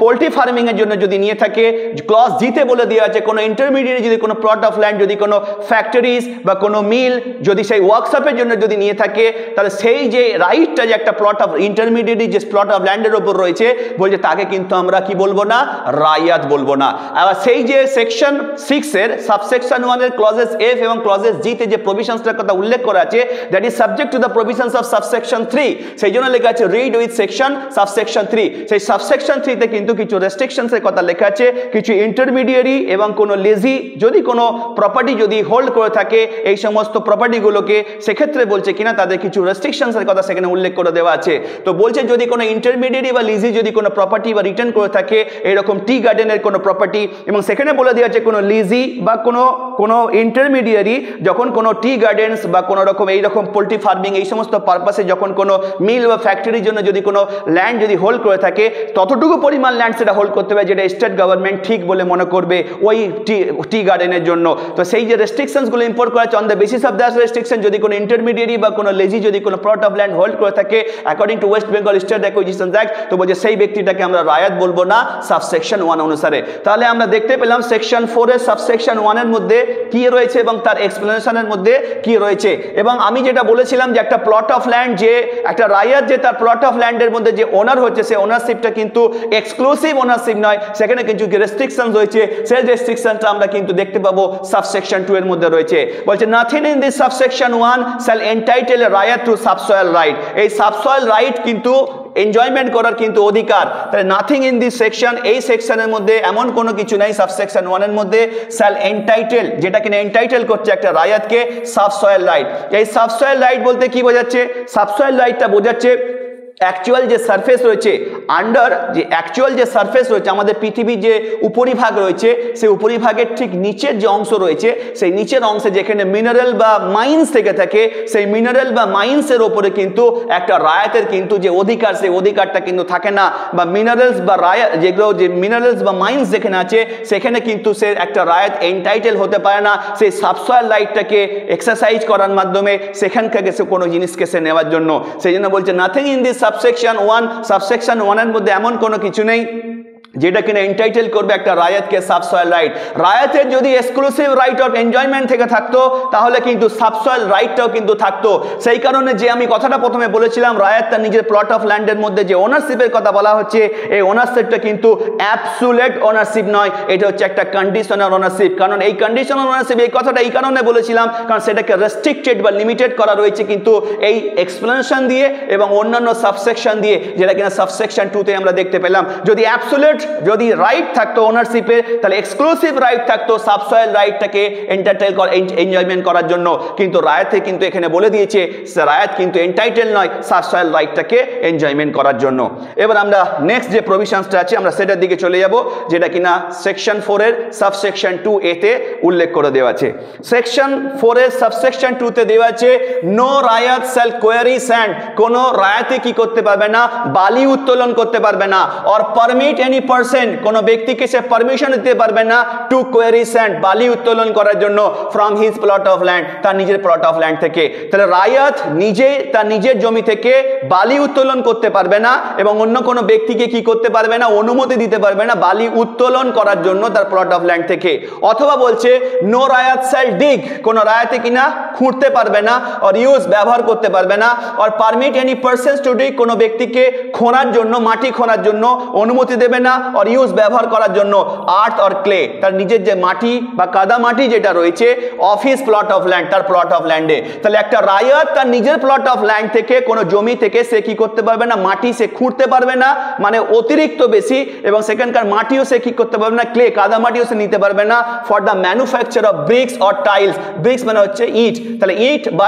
পোলট্রি ফার্মিংয়ের জন্য যদি নিয়ে থাকে, ক্লজ জিতে বলে দেওয়া আছে কোনো ইন্টারমিডিয়েট যদি কোনো প্লট অফ ল্যান্ড যদি কোনো ফ্যাক্টরিজ বা কোনো মিল যদি সেই ওয়ার্কশপের জন্য যদি নিয়ে থাকে, তাহলে সেই যে রাইটটা যে একটা প্লট অফ ইন্টারমিডিয়েট যে প্লট অফ ল্যান্ডের উপর রয়েছে, বলছে তাকে কিন্তু আমরা কি বলবো না? রায়াত বলবো না। আবার সেই যে সেকশন 6 এর সাবসেকশন 1 এর ক্লজেস এফ এবং ক্লজেস জি তে যে প্রভিশনসটার কথা উল্লেখ করা আছে, that is subject to the provisions of subsection 3, সেই জন্য লেখা আছে রিড উইথ সেকশন সাবসেকশন 3। সেই সাবসেকশন 3 তে কিন্তু কিছু রেস্ট্রিকশনস এর কথা লেখা আছে, কিছু ইন্টারমিডিয়ারি এবং কোনো লেজি যদি কোনো প্রপার্টি যদি হোল্ড করে থাকে এই সমস্ত প্রপার্টিগুলোকে, সেক্ষেত্রে বলছে কিনা তাদের কিছু রেস্ট্রিকশনস এর কথা সেখানে উল্লেখ করে দেওয়া আছে। তো বলছে যদি কোনো ইন্টারমিডিয়ারি বা লিজি যদি কোনো প্রপার্টি বা রিটার্ন করে থাকে এরকম টি গার্ডেনের কোনো প্রপার্টি, এবং সেখানে বলে দেওয়া আছে কোনো লিজি বা কোনো কোনো ইন্টারমিডিয়ারি যখন কোনো টি গার্ডেন্স বা কোনো রকম এইরকম পোলট্রি ফার্মিং এই সমস্ত পারপাসে যখন কোনো মিল বা ফ্যাক্টরির জন্য যদি কোনো ল্যান্ড যদি হোল্ড করে থাকে, ততটুকু পরিমাণ ল্যান্ড সেটা হোল্ড করতে হবে যেটা স্টেট গভর্নমেন্ট ঠিক বলে মনে করবে ওই টি গার্ডেনের জন্য। তো সেই যে রেস্ট্রিকশনসগুলো ইম্পোর্ট করা হচ্ছে, on the basis of that restriction যদি কোনো ইন্টারমিডিয়ারি বা কোনো লেজি যদি কোনো প্লট অফ ল্যান্ড হোল্ড করে থাকে according to West Bengal state acquisitions act, তো বলছে সেই ব্যক্তিটাকে আমরা রায়াত বলবো না সাবসেকশন 1 অনুসারে। তাহলে আমরা দেখতে পেলাম সেকশন 4 এর সাবসেকশন 1 এর মধ্যে কি রয়েছে এবং তার এক্সপ্লেনেশনের মধ্যে কি রয়েছে। এবং আমি যেটা বলেছিলাম যে একটা প্লট অফ ল্যান্ড, যে একটা রায়াত যে তার প্লট অফ ল্যান্ডের মধ্যে যে ওনার হচ্ছে, সে ওনারশিপটা কিন্তু এক্সক্লুসিভ ওনারশিপ নয়, সেখানে কিছু রেস্ট্রিকশন রয়েছে। সেই রেস্ট্রিকশনটা আমরা কিন্তু দেখতে পাবো সাবসেকশন 2 এর মধ্যে রয়েছে। বলছে nothing in this subsection 1 shall entitle a raiyat to subsoil right. এই সাবসয়েল রাইট কিন্তু এনজয়মেন্ট করার কিন্তু অধিকার। তাহলে নাথিং ইন দিস সেকশন, এই সেকশনের মধ্যে এমন কোনো কিছু নাই সাবসেকশন 1 এর মধ্যে শ্যাল এন্টাইটেল, যেটা কিনা এন্টাইটেল করছে একটা রায়াতকে সাবসয়েল রাইট। এই সাবসয়েল রাইট বলতে কি বোঝাচ্ছে? সাবসয়েল রাইটটা বোঝাচ্ছে অ্যাকচুয়াল যে সারফেস রয়েছে, আন্ডার যে অ্যাকচুয়াল যে সারফেস রয়েছে, আমাদের পৃথিবীর যে উপরিভাগ রয়েছে, সেই উপরিভাগের ঠিক নিচের যে অংশ রয়েছে, সেই নিচের অংশে যেখানে মিনারেল বা মাইন্স থেকে থাকে, সেই মিনারেল বা মাইন্সের ওপরে কিন্তু একটা রায়াতের কিন্তু যে অধিকার, সেই অধিকারটা কিন্তু থাকে না। বা মিনারেলস বা রায়াত যেগুলো, যে মিনারেলস বা মাইন্স যেখানে আছে সেখানে কিন্তু সে একটা রায়াত এন্টাইটেল হতে পারে না সেই সাবসয়েল রাইটটাকে এক্সারসাইজ করার মাধ্যমে সেখান থেকে সে কোনো জিনিসকে সে নেওয়ার জন্য। সেই জন্য বলছে nothing in this subsection 1, subsection 1 এর মধ্যে এমন কোনো কিছু নেই যেটা কিনা এন্টাইটেল করবে একটা রায়াতকে সাবসয়েল রাইট। রায়াতের যদি এক্সক্লুসিভ রাইট অফ এনজয়মেন্ট থেকে থাকতো তাহলে কিন্তু সাবসয়েল রাইটটাও কিন্তু থাকতো। সেই কারণে যে আমি কথাটা প্রথমে বলেছিলাম, রায়াত তার নিজের প্লট অফ ল্যান্ডের মধ্যে যে ওনারশিপের কথা বলা হচ্ছে, এই ওনারশিপটা কিন্তু অ্যাবসুলেট ওনারশিপ নয়, এটা হচ্ছে একটা কন্ডিশনাল ওনারশিপ। কারণ এই কন্ডিশনাল ওনারশিপ, এই কথাটা এই কারণে বলেছিলাম কারণ সেটাকে রেস্ট্রিক্টেড বা লিমিটেড করা রয়েছে কিন্তু এই এক্সপ্লেনেশন দিয়ে এবং অন্যান্য সাবসেকশন দিয়ে, যেটা কিনা সাবসেকশন 2 তে আমরা দেখতে পেলাম। যদি অ্যাবসুলেট যদি রাইট থাকতো ওনারশিপে, তাহলে এক্সক্লুসিভ রাইট থাকতো সাবসয়েল রাইটটাকে এনজয়মেন্ট করার জন্য। কিন্তু রায়াতে কিন্তু এখানে বলে দিয়েছে রায়াত কিন্তু এন্টাইটেল নয় সাবসয়েল রাইটটাকে এনজয়মেন্ট করার জন্য। এবার আমরা নেক্সট যে প্রভিশনসটা আছে আমরা সেটার দিকে চলে যাব, যেটা কিনা সেকশন 4 এর সাবসেকশন 2A তে উল্লেখ করে দেওয়া আছে। সেকশন 4 এর সাবসেকশন 2 তে দেওয়া আছে নো রায়াত শ্যাল কোয়ারি স্যান্ড, কোনো রায়াতে কি করতে পারবে না? বালি উত্তোলন করতে পারবে না। অর পারমিট এনি পারসন, কোনো ব্যক্তিকে সে পারমিশন দিতে পারবে না টু কোয়ারি স্যান্ড, বালি উত্তোলন করার জন্য from his plot of land, তার নিজের প্লট অফ ল্যান্ড থেকে। তাহলে রায়াত নিজে তার নিজের জমি থেকে বালি উত্তোলন করতে পারবে না এবং অন্য কোনো ব্যক্তিকে কি করতে পারবে না? অনুমতি দিতে পারবে না বালি উত্তোলন করার জন্য তার প্লট অফ ল্যান্ড থেকে। অথবা বলছে নো রায়াত শ্যাল ডিগ, কোনো রায়াতে কিনা খুঁড়তে পারবে না, আর ইউজ ব্যবহার করতে পারবে না, আর permit any persons to dig, কোনো ব্যক্তিকে খোঁড়ার জন্য, মাটি খোঁড়ার জন্য অনুমতি দেবে না, আর ইউজ ব্যবহার করার জন্য আর্থ আর ক্লে, তার নিজের যে মাটি বা কাদা মাটি যেটা রয়েছে of his plot of land, তার প্লট অফ ল্যান্ডে। তাহলে একটা রায়াত তার নিজের প্লট অফ ল্যান্ড থেকে কোনো জমি থেকে সে কি করতে পারবে না? মাটি সে খুঁড়তে পারবে না, মানে অতিরিক্ত বেশি, এবং সেখানকার মাটিও সে কি করতে পারবে না? ক্লে, কাদা মাটিও সে নিতে পারবে না for the manufacture of bricks or tiles. Bricks মানে হচ্ছে ইট, তাহলে ইট বা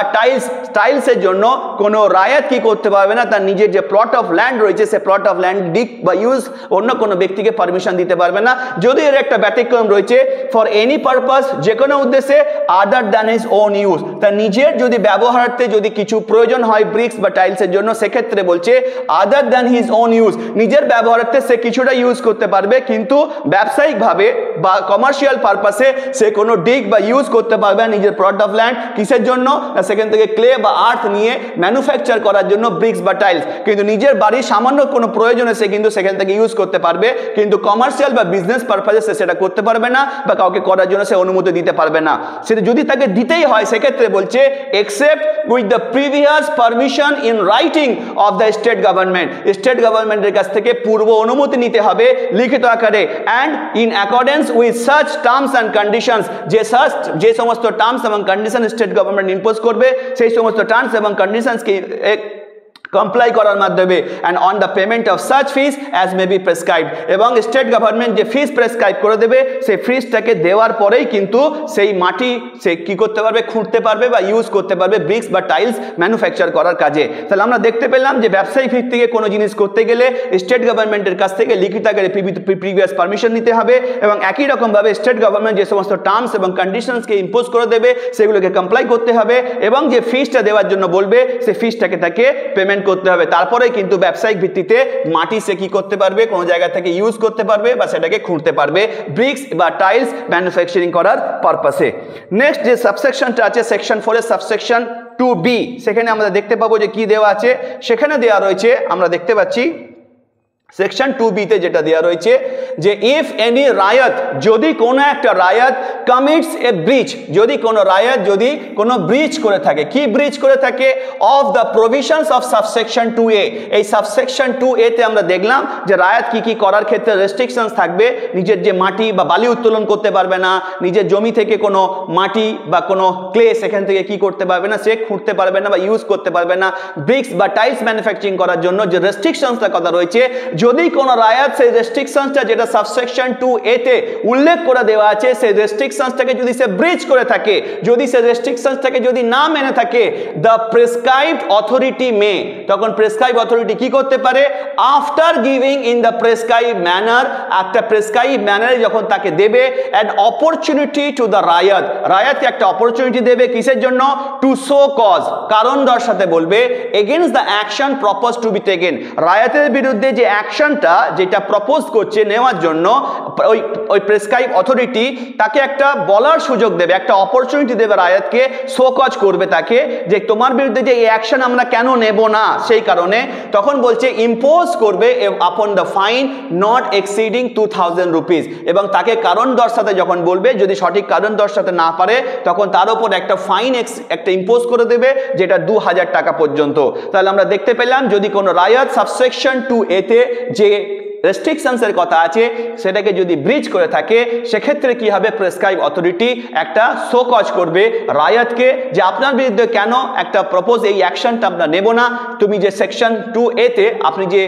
টাইলসের জন্য কোনো রায়াত কি করতে পারবে না? তার নিজের যে প্লট অফ ল্যান্ড রয়েছে সে প্লট অফ ল্যান্ড ডিগ বা ইউজ অন্য কোনো ব্যক্তিকে পারমিশন দিতে পারবে না, যদি এর একটা ব্যতিক্রম রয়েছে ফর এনি পারপাস, যে কোনো উদ্দেশ্যে other than his own use, তার নিজের যদি ব্যবহারার্থে যদি কিছু প্রয়োজন হয় ব্রিক্স বা টাইলসের জন্য, সেক্ষেত্রে বলছে other than his own use, নিজের ব্যবহারার্থে সে কিছুটা ইউজ করতে পারবে, কিন্তু ব্যবসায়িকভাবে বা কমার্শিয়াল পারপাসে সে কোনো ডিগ বা ইউজ করতে পারবে না নিজের প্লট অফ ল্যান্ড। কিসের জন্য? সেখান থেকে ক্লে বা আর্থ নিয়ে ম্যানুফ্যাকচার করার জন্য ব্রিক্স বা টাইলস, কিন্তু নিজের বাড়ির সামান্য কোনো প্রয়োজনে সে কিন্তু সেখান থেকে ইউজ করতে পারবে, কিন্তু কমার্শিয়াল বা বিজনেস পারপাসে সে সেটা করতে পারবে না বা কাউকে করার জন্য সে অনুমতি দিতে পারবে না। সেটা যদি তাকে দিতেই হয় সেক্ষেত্রে বলছে except with the previous permission in writing of the state government, state গভর্নমেন্টের কাছ থেকে পূর্ব অনুমতি নিতে হবে লিখিত আকারে, and in accordance with such terms and conditions, যে সমস্ত টার্মস এবং কন্ডিশন স্টেট গভর্নমেন্ট ইম্পোজ করবে সেই সমস্ত টার্মস এবং কন্ডিশনসকে কমপ্লাই করার মাধ্যমে and on the payment of such fees as may be prescribe, এবং স্টেট গভর্নমেন্ট যে ফিস প্রেসক্রাইব করে দেবে সেই ফিসটাকে দেওয়ার পরেই কিন্তু সেই মাটি সে কি করতে পারবে, খুঁড়তে পারবে বা ইউজ করতে পারবে ব্রিক্স বা টাইলস ম্যানুফ্যাকচার করার কাজে। তাহলে আমরা দেখতে পেলাম যে ব্যবসায়িক ভিত্তিতে কোনো জিনিস করতে গেলে স্টেট গভর্নমেন্টের কাছ থেকে লিখিত আকারে প্রিভিয়াস পারমিশন নিতে হবে, এবং একই রকমভাবে স্টেট গভর্নমেন্ট যে সমস্ত টার্মস এবং কন্ডিশনসকে ইম্পোজ করে দেবে সেগুলোকে কমপ্লাই করতে হবে, এবং যে ফিসটা দেওয়ার জন্য বলবে সেই ফিসটাকে তাকে পেমেন্ট করতে হবে। তারপরে কিন্তু ব্যবসায়িক ভিত্তিতে মাটি সে কি করতে পারবে, কোনো জায়গা থেকে ইউজ করতে পারবে বা সেটাকে খুঁড়তে পারবে ব্রিক্স বা টাইলস ম্যানুফ্যাকচারিং করার পারপাসে। নেক্সট যে সাবসেকশনটা আছে সেকশন 4 এর সাবসেকশন 2B, সেখানে আমরা দেখতে পাবো যে কি দেওয়া আছে। সেখানে দেওয়া রয়েছে, আমরা দেখতে পাচ্ছি সেকশন 2B তে যেটা দেওয়া রয়েছে যে ইফ এনি রায়ত, যদি কোনো একটা রায়ত কমিটস এ ব্রিচ, যদি কোনো রায়ত যদি কোনো ব্রিচ করে থাকে, কি ব্রিচ করে থাকে, of the provisions of subsection 2A। এই সাবসেকশন 2A তে আমরা দেখলাম যে রায়ত কি কি করার ক্ষেত্রে রেস্ট্রিকশনস থাকবে, নিজের যে মাটি বা বালি উত্তোলন করতে পারবে না, নিজের জমি থেকে কোনো মাটি বা কোনো ক্লে সেখান থেকে কি করতে পারবে না, সে খুঁড়তে পারবে না বা ইউজ করতে পারবে না ব্রিক্স বা টাইলস ম্যানুফ্যাকচারিং করার জন্য যে রেস্ট্রিকশনসটার কথা রয়েছে, যদি কোনো রায়ত সেই রেস্ট্রিকশনসটা যেটা সাবসেকশন 2A তে উল্লেখ করে দেওয়া আছে সেই রেস্ট্রিকশনসটাকে যদি সে ব্রিচ করে থাকে, যদি সে রেস্ট্রিকশনসটাকে যদি না মেনে থাকে, দ্য প্রেসক্রাইবড অথরিটি মে, তখন প্রেসক্রাইব অথরিটি কি করতে পারে, after giving in the prescribe manner, একটা প্রেসক্রাইব ম্যানারে যখন তাকে দেবে, অ্যান অপরচুনিটি টু দ্য রায়ত, রায়তকে একটা অপরচুনিটি দেবে কিসের জন্য, টু শো কজ, কারণ দর্শাতে বলবে, against the action propose to be taken, রায়তের বিরুদ্ধে যে অ্যাকশনটা যেটা প্রপোজ করছে নেওয়ার জন্য ওই প্রেসক্রাইব অথরিটি তাকে একটা বলার সুযোগ দেবে, একটা অপরচুনিটি দেবে রায়তকে, শো কজ করবে তাকে যে তোমার বিরুদ্ধে যে এই অ্যাকশন আমরা কেন নেব না, সেই কারণে তখন বলছে ইম্পোজ করবে upon the fine not exceeding 2000 rupees, এবং তাকে কারণ দর্শাতে যখন বলবে, যদি সঠিক কারণ দর্শাতে না পারে তখন তার উপর একটা ফাইন একটা ইম্পোজ করে দেবে যেটা 2000 টাকা পর্যন্ত। তাহলে আমরা দেখতে পেলাম যদি কোনো রায়ত সাবসেকশন 2A তে যে রেস্ট্রিকশনসের কথা আছে সেটাকে যদি ব্রিচ করে থাকে, সেক্ষেত্রে কি হবে, প্রেসক্রাইব অথরিটি একটা শো কজ করবে রায়তকে যে আপনার বিরুদ্ধে কেন একটা প্রপোজ এই অ্যাকশনটা আমরা নেব না, তুমি যে সেকশন 2A তে আপনি যে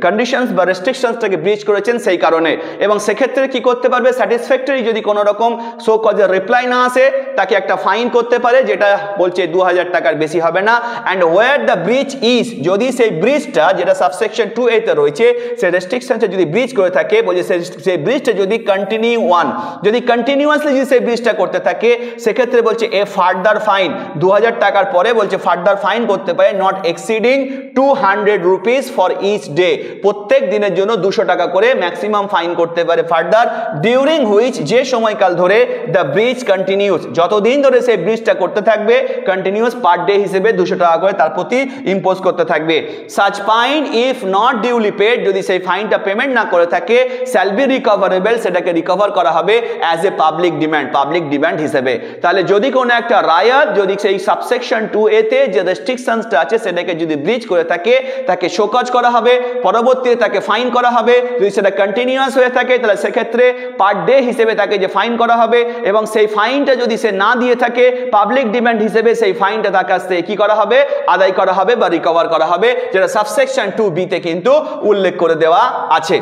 কন্ডিশনস বা রেস্ট্রিকশনসটাকে ব্রিচ করেছেন সেই কারণে, এবং সেক্ষেত্রে কি করতে পারবে, স্যাটিসফ্যাক্টরি যদি কোনো রকম শো কজের রিপ্লাই না আসে তাকে একটা ফাইন করতে পারে যেটা বলছে 2000 টাকার বেশি হবে না। And where the breach is, যদি সেই ব্রিচটা যেটা সাবসেকশন 2A তে রয়েছে সেই রেস্ট্রিকশন যদি ব্রিচ করে থাকে, বলছে সেই ব্রিজটা যদি যদি কন্টিনিউয়াসলি যদি সেই ব্রিজটা করতে থাকে, সেক্ষেত্রে বলছে এ ফার্দার ফাইন, 2000 টাকার পরে বলছে ফার্দার ফাইন করতে পারে not exceeding 200 rupees for each day, প্রত্যেক দিনের জন্য 200 টাকা করে ম্যাক্সিমাম ফাইন করতে পারে ফার্দার, ডিউরিং হুইচ, যে সময়কাল ধরে দ্য ব্রিজ কন্টিনিউস, যতদিন ধরে সেই ব্রিজটা করতে থাকবে কন্টিনিউয়াস পার ডে হিসেবে 200 টাকা করে তার প্রতি ইম্পোজ করতে থাকবে। Such fine if not duly paid, যদি সেই ফাইনটা পেমেন্ট না করে থাকে, শ্যাল বি রিকভারেবল, সেটাকে রিকভার করা হবে অ্যাজ এ পাবলিক ডিমান্ড হিসেবে। তাহলে যদি কোনো একটা রায়ত যদি সেই সাবসেকশন 2A তে যে রেস্ট্রিকশনসটা আছে সেটাকে যদি ব্রিচ করে থাকে, তাকে শোকজ করা হবে, পরবর্তীতে তাকে ফাইন করা হবে, যদি সেটা কন্টিনিউয়াস হয়ে থাকে তাহলে সেক্ষেত্রে পার ডে হিসেবে তাকে যে ফাইন করা হবে, এবং সেই ফাইনটা যদি সে না দিয়ে থাকে পাবলিক ডিমান্ড হিসেবে সেই ফাইনটা তার কাছ থেকে কি করা হবে, আদায় করা হবে বা রিকভার করা হবে, যেটা সাবসেকশন 2B তে কিন্তু উল্লেখ করে দেওয়া আছে।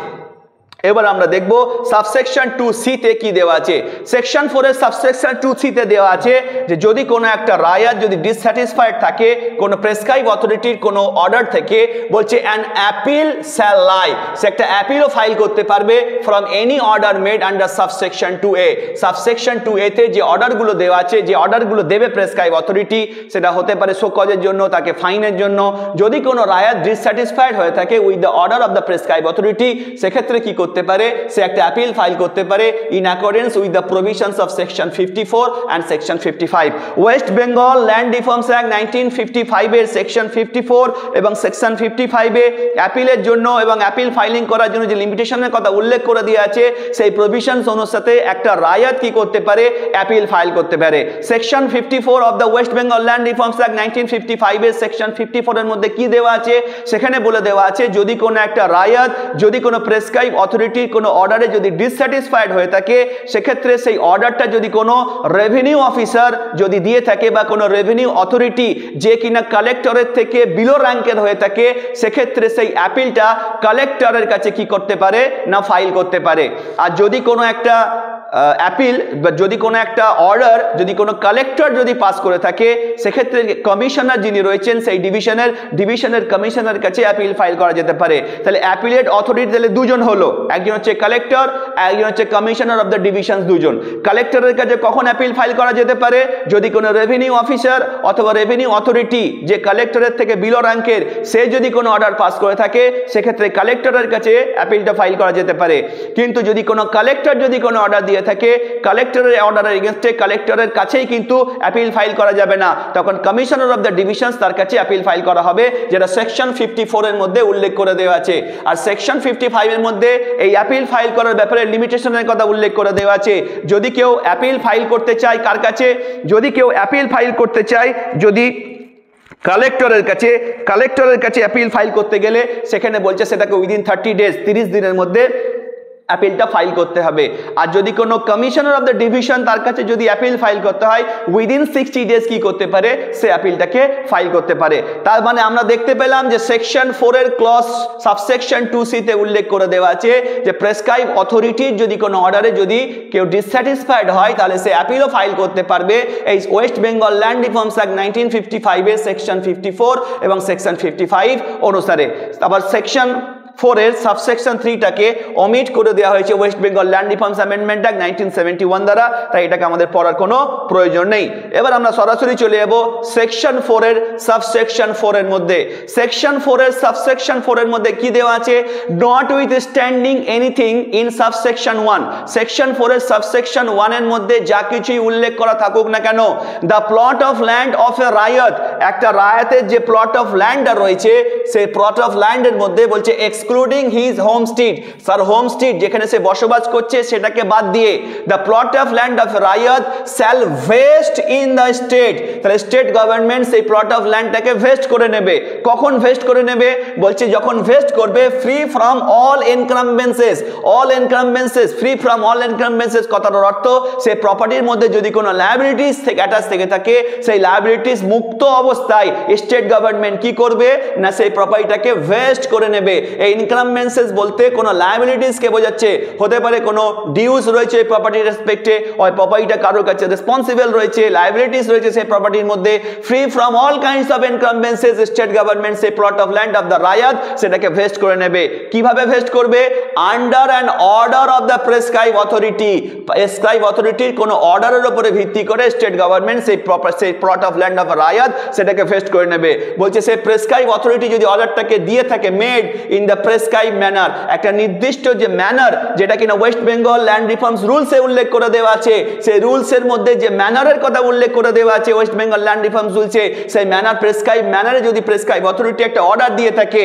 এবার আমরা দেখব সাবসেকশন 2C তে কি দেওয়া আছে। সেকশন 4 এর সাবসেকশন 2C তে দেওয়া আছে যে যদি কোনো একটা রায়ত যদি ডিসস্যাটিসফাইড থাকে কোনো প্রেসক্রাইব অথরিটির কোনো অর্ডার থেকে, বলছে অ্যান অ্যাপিল শ্যাল লাই, সে একটা অ্যাপিলও ফাইল করতে পারবে from any order made under subsection 2A। Subsection 2A তে যে অর্ডারগুলো দেওয়া আছে, যে অর্ডারগুলো দেবে প্রেসক্রাইব অথরিটি, সেটা হতে পারে শোকজের জন্য, তাকে ফাইনের জন্য। যদি কোনো রায়ত ডিসস্যাটিসফাইড হয়ে থাকে with the order of the prescribe authority, সেক্ষেত্রে কি করতে পারে, সে একটা অ্যাপিল ফাইল করতে পারে in accordance with the provisions of section 54 and section 55। West Bengal land reforms act 1955 এর সেকশন 54 এবং সেকশন 55 এ অ্যাপিলের জন্য এবং অ্যাপিল ফাইলিং করার জন্য যে লিমিটেশনের কথা উল্লেখ করে দেওয়া আছে, সেই প্রভিশনস অনুসারে একটা রায়ত কি করতে পারে, অ্যাপিল ফাইল করতে পারে। Section 54 of the West Bengal land reforms act 1955 এর সেকশন 54 এর মধ্যে কি দেওয়া আছে, সেখানে বলে দেওয়া আছে যদি কোনো একটা রায়ত যদি কোনো প্রেসক্রাইব অথরিটি অথরিটির কোনো অর্ডারে যদি ডিসস্যাটিসফাইড হয়ে থাকে, সেক্ষেত্রে সেই অর্ডারটা যদি কোনো রেভিনিউ অফিসার যদি দিয়ে থাকে বা কোনো রেভিনিউ অথরিটি যে কিনা কালেক্টরের থেকে বিলো র্যাঙ্কের হয়ে থাকে, সেক্ষেত্রে সেই অ্যাপিলটা কালেক্টরের কাছে কি করতে পারে না ফাইল করতে পারে। আর যদি কোনো একটা অ্যাপিল বা যদি কোনো একটা অর্ডার যদি কোনো কালেক্টর যদি পাস করে থাকে, সেক্ষেত্রে কমিশনার যিনি রয়েছেন সেই ডিভিশনের কমিশনার কাছে অ্যাপিল ফাইল করা যেতে পারে। তাহলে অ্যাপিলেট অথরিটি তাহলে দুজন হলো, একজন হচ্ছে কালেক্টর, একজন হচ্ছে কমিশনার অফ দ্য ডিভিশন। দুজন কালেক্টরের কাছে কখন অ্যাপিল ফাইল করা যেতে পারে? যদি কোনো রেভিনিউ অফিসার অথবা রেভিনিউ অথরিটি যে কালেক্টরের থেকে বিলো র্যাঙ্কের সে যদি কোনো অর্ডার পাস করে থাকে, সেক্ষেত্রে কালেক্টরের কাছে অ্যাপিলটা ফাইল করা যেতে পারে। কিন্তু যদি কোনো কালেক্টর যদি কোনো অর্ডার দিয়ে থাকে, কালেক্টরের অর্ডারের এগেইনস্টে কালেক্টরের কাছেই কিন্তু অ্যাপিল ফাইল করা যাবে না, তখন কমিশনার অফ দ্য ডিভিশনস তার কাছে অ্যাপিল ফাইল করা হবে, যেটা সেকশন 54 এর মধ্যে উল্লেখ করে দেওয়া আছে। আর সেকশন 55 এর মধ্যে এই অ্যাপিল ফাইল করার ব্যাপারে লিমিটেশনের কথা উল্লেখ করে দেওয়া আছে। যদি কেউ অ্যাপিল ফাইল করতে চায় কার কাছে? যদি কেউ অ্যাপিল ফাইল করতে চায় যদি কালেক্টরের কাছে অ্যাপিল ফাইল করতে গেলে সেখানে বলছে সেটাকে উইদিন 30 ডেজ 30 দিনের মধ্যে অ্যাপিলটা ফাইল করতে হবে। আর যদি কোনো কমিশনার অফ দ্য ডিভিশন তার কাছে যদি অ্যাপিল ফাইল করতে হয়, উইদিন 60 ডেজ কি করতে পারে? সে অ্যাপিলটাকে ফাইল করতে পারে। তার মানে আমরা দেখতে পেলাম যে সেকশন 4 এর ক্লজ সাবসেকশন 2C তে উল্লেখ করে দেওয়া আছে যে প্রেসক্রাইব অথরিটির যদি কোনো অর্ডারে যদি কেউ ডিসস্যাটিসফাইড হয়, তাহলে সে অ্যাপিলও ফাইল করতে পারবে এই West Bengal land reforms act 1955 এর সেকশন 54 এবং সেকশন 55 অনুসারে। আবার সেকশন 4 এর সাবসেকশন 3টাকে অমিট করে দেওয়া হয়েছে West Bengal land reforms amendment act 1971 দ্বারা, তাই এটাকে আমাদের পড়ার কোনো প্রয়োজন নেই। এবার আমরা সরাসরি চলে যাব সেকশন 4 এর সাবসেকশন 4 এর মধ্যে। সেকশন 4 এর সাবসেকশন 4 এর মধ্যে কি দেওয়া আছে? Not with standing anything in subsection 1। Section 4 এর সাবসেকশন 1 এর মধ্যে যা কিছুই উল্লেখ করা থাকুক না কেন, the plot of land of a raiyat, একটা রায়তের যে প্লট অফ ল্যান্ডটা রয়েছে, সেই প্লট অফ ল্যান্ডের মধ্যে বলছে excluding his homestead, sir homestead যেখানে সে বসবাস করছে সেটাকে বাদ দিয়ে, the plot of land of raiyat shall vest in the state. তাহলে স্টেট গভর্নমেন্ট সেই প্লট অফ ল্যান্ডটাকে ভেস্ট করে নেবে। কখন ভেস্ট করে নেবে? বলছে যখন ভেস্ট করবে free from all encumbrances. All encumbrances, free from all encumbrances কথাটার অর্থ সেই প্রপার্টির মধ্যে যদি কোনো লায়াবিলিটিস থেকে অ্যাটাচ থেকে থাকে, সেই লায়াবিলিটিস মুক্ত অবস্থায় স্টেট গভর্নমেন্ট কি করবে না সেই প্রপার্টিটাকে ভেস্ট করে নেবে। এই ইনকাম্বেন্সেস বলতে কোনো লায়াবিলিটিসকে বোঝাচ্ছে। হতে পারে কোনো ডিউস রয়েছে প্রপার্টির রেসপেক্টে, ওই প্রপার্টিটা কারোর কাছে রেসপন্সিবল রয়েছে, লায়াবিলিটিস রয়েছে সেই প্রপার্টির মধ্যে। Free from all kinds of encumbrances state government সেই plot of land of the raiyat সেটাকে ভেস্ট করে নেবে। কিভাবে ভেস্ট করবে? Under an order of the prescribe authority. Prescribe অথরিটির কোনো অর্ডারের উপরে ভিত্তি করে স্টেট গভর্নমেন্ট সেই plot of land of raiyat সেটাকে ভেস্ট করে নেবে। বলছে সেই প্রেসক্রাইব অথরিটি যদি অর্ডারটাকে দিয়ে থাকে made in the prescribe manner, একটা নির্দিষ্ট যে ম্যানার যেটা কিনা ওয়েস্ট বেঙ্গল ল্যান্ড রিফর্মস রুলসে উল্লেখ করে দেওয়া আছে, সেই রুলসের মধ্যে যে ম্যানারের কথা উল্লেখ করে দেওয়া আছে ওয়েস্ট বেঙ্গল ল্যান্ড রিফর্মস রুলসে, সেই ম্যানার প্রেসক্রাইব ম্যানারে যদি প্রেসক্রাইব অথরিটি একটা অর্ডার দিয়ে থাকে,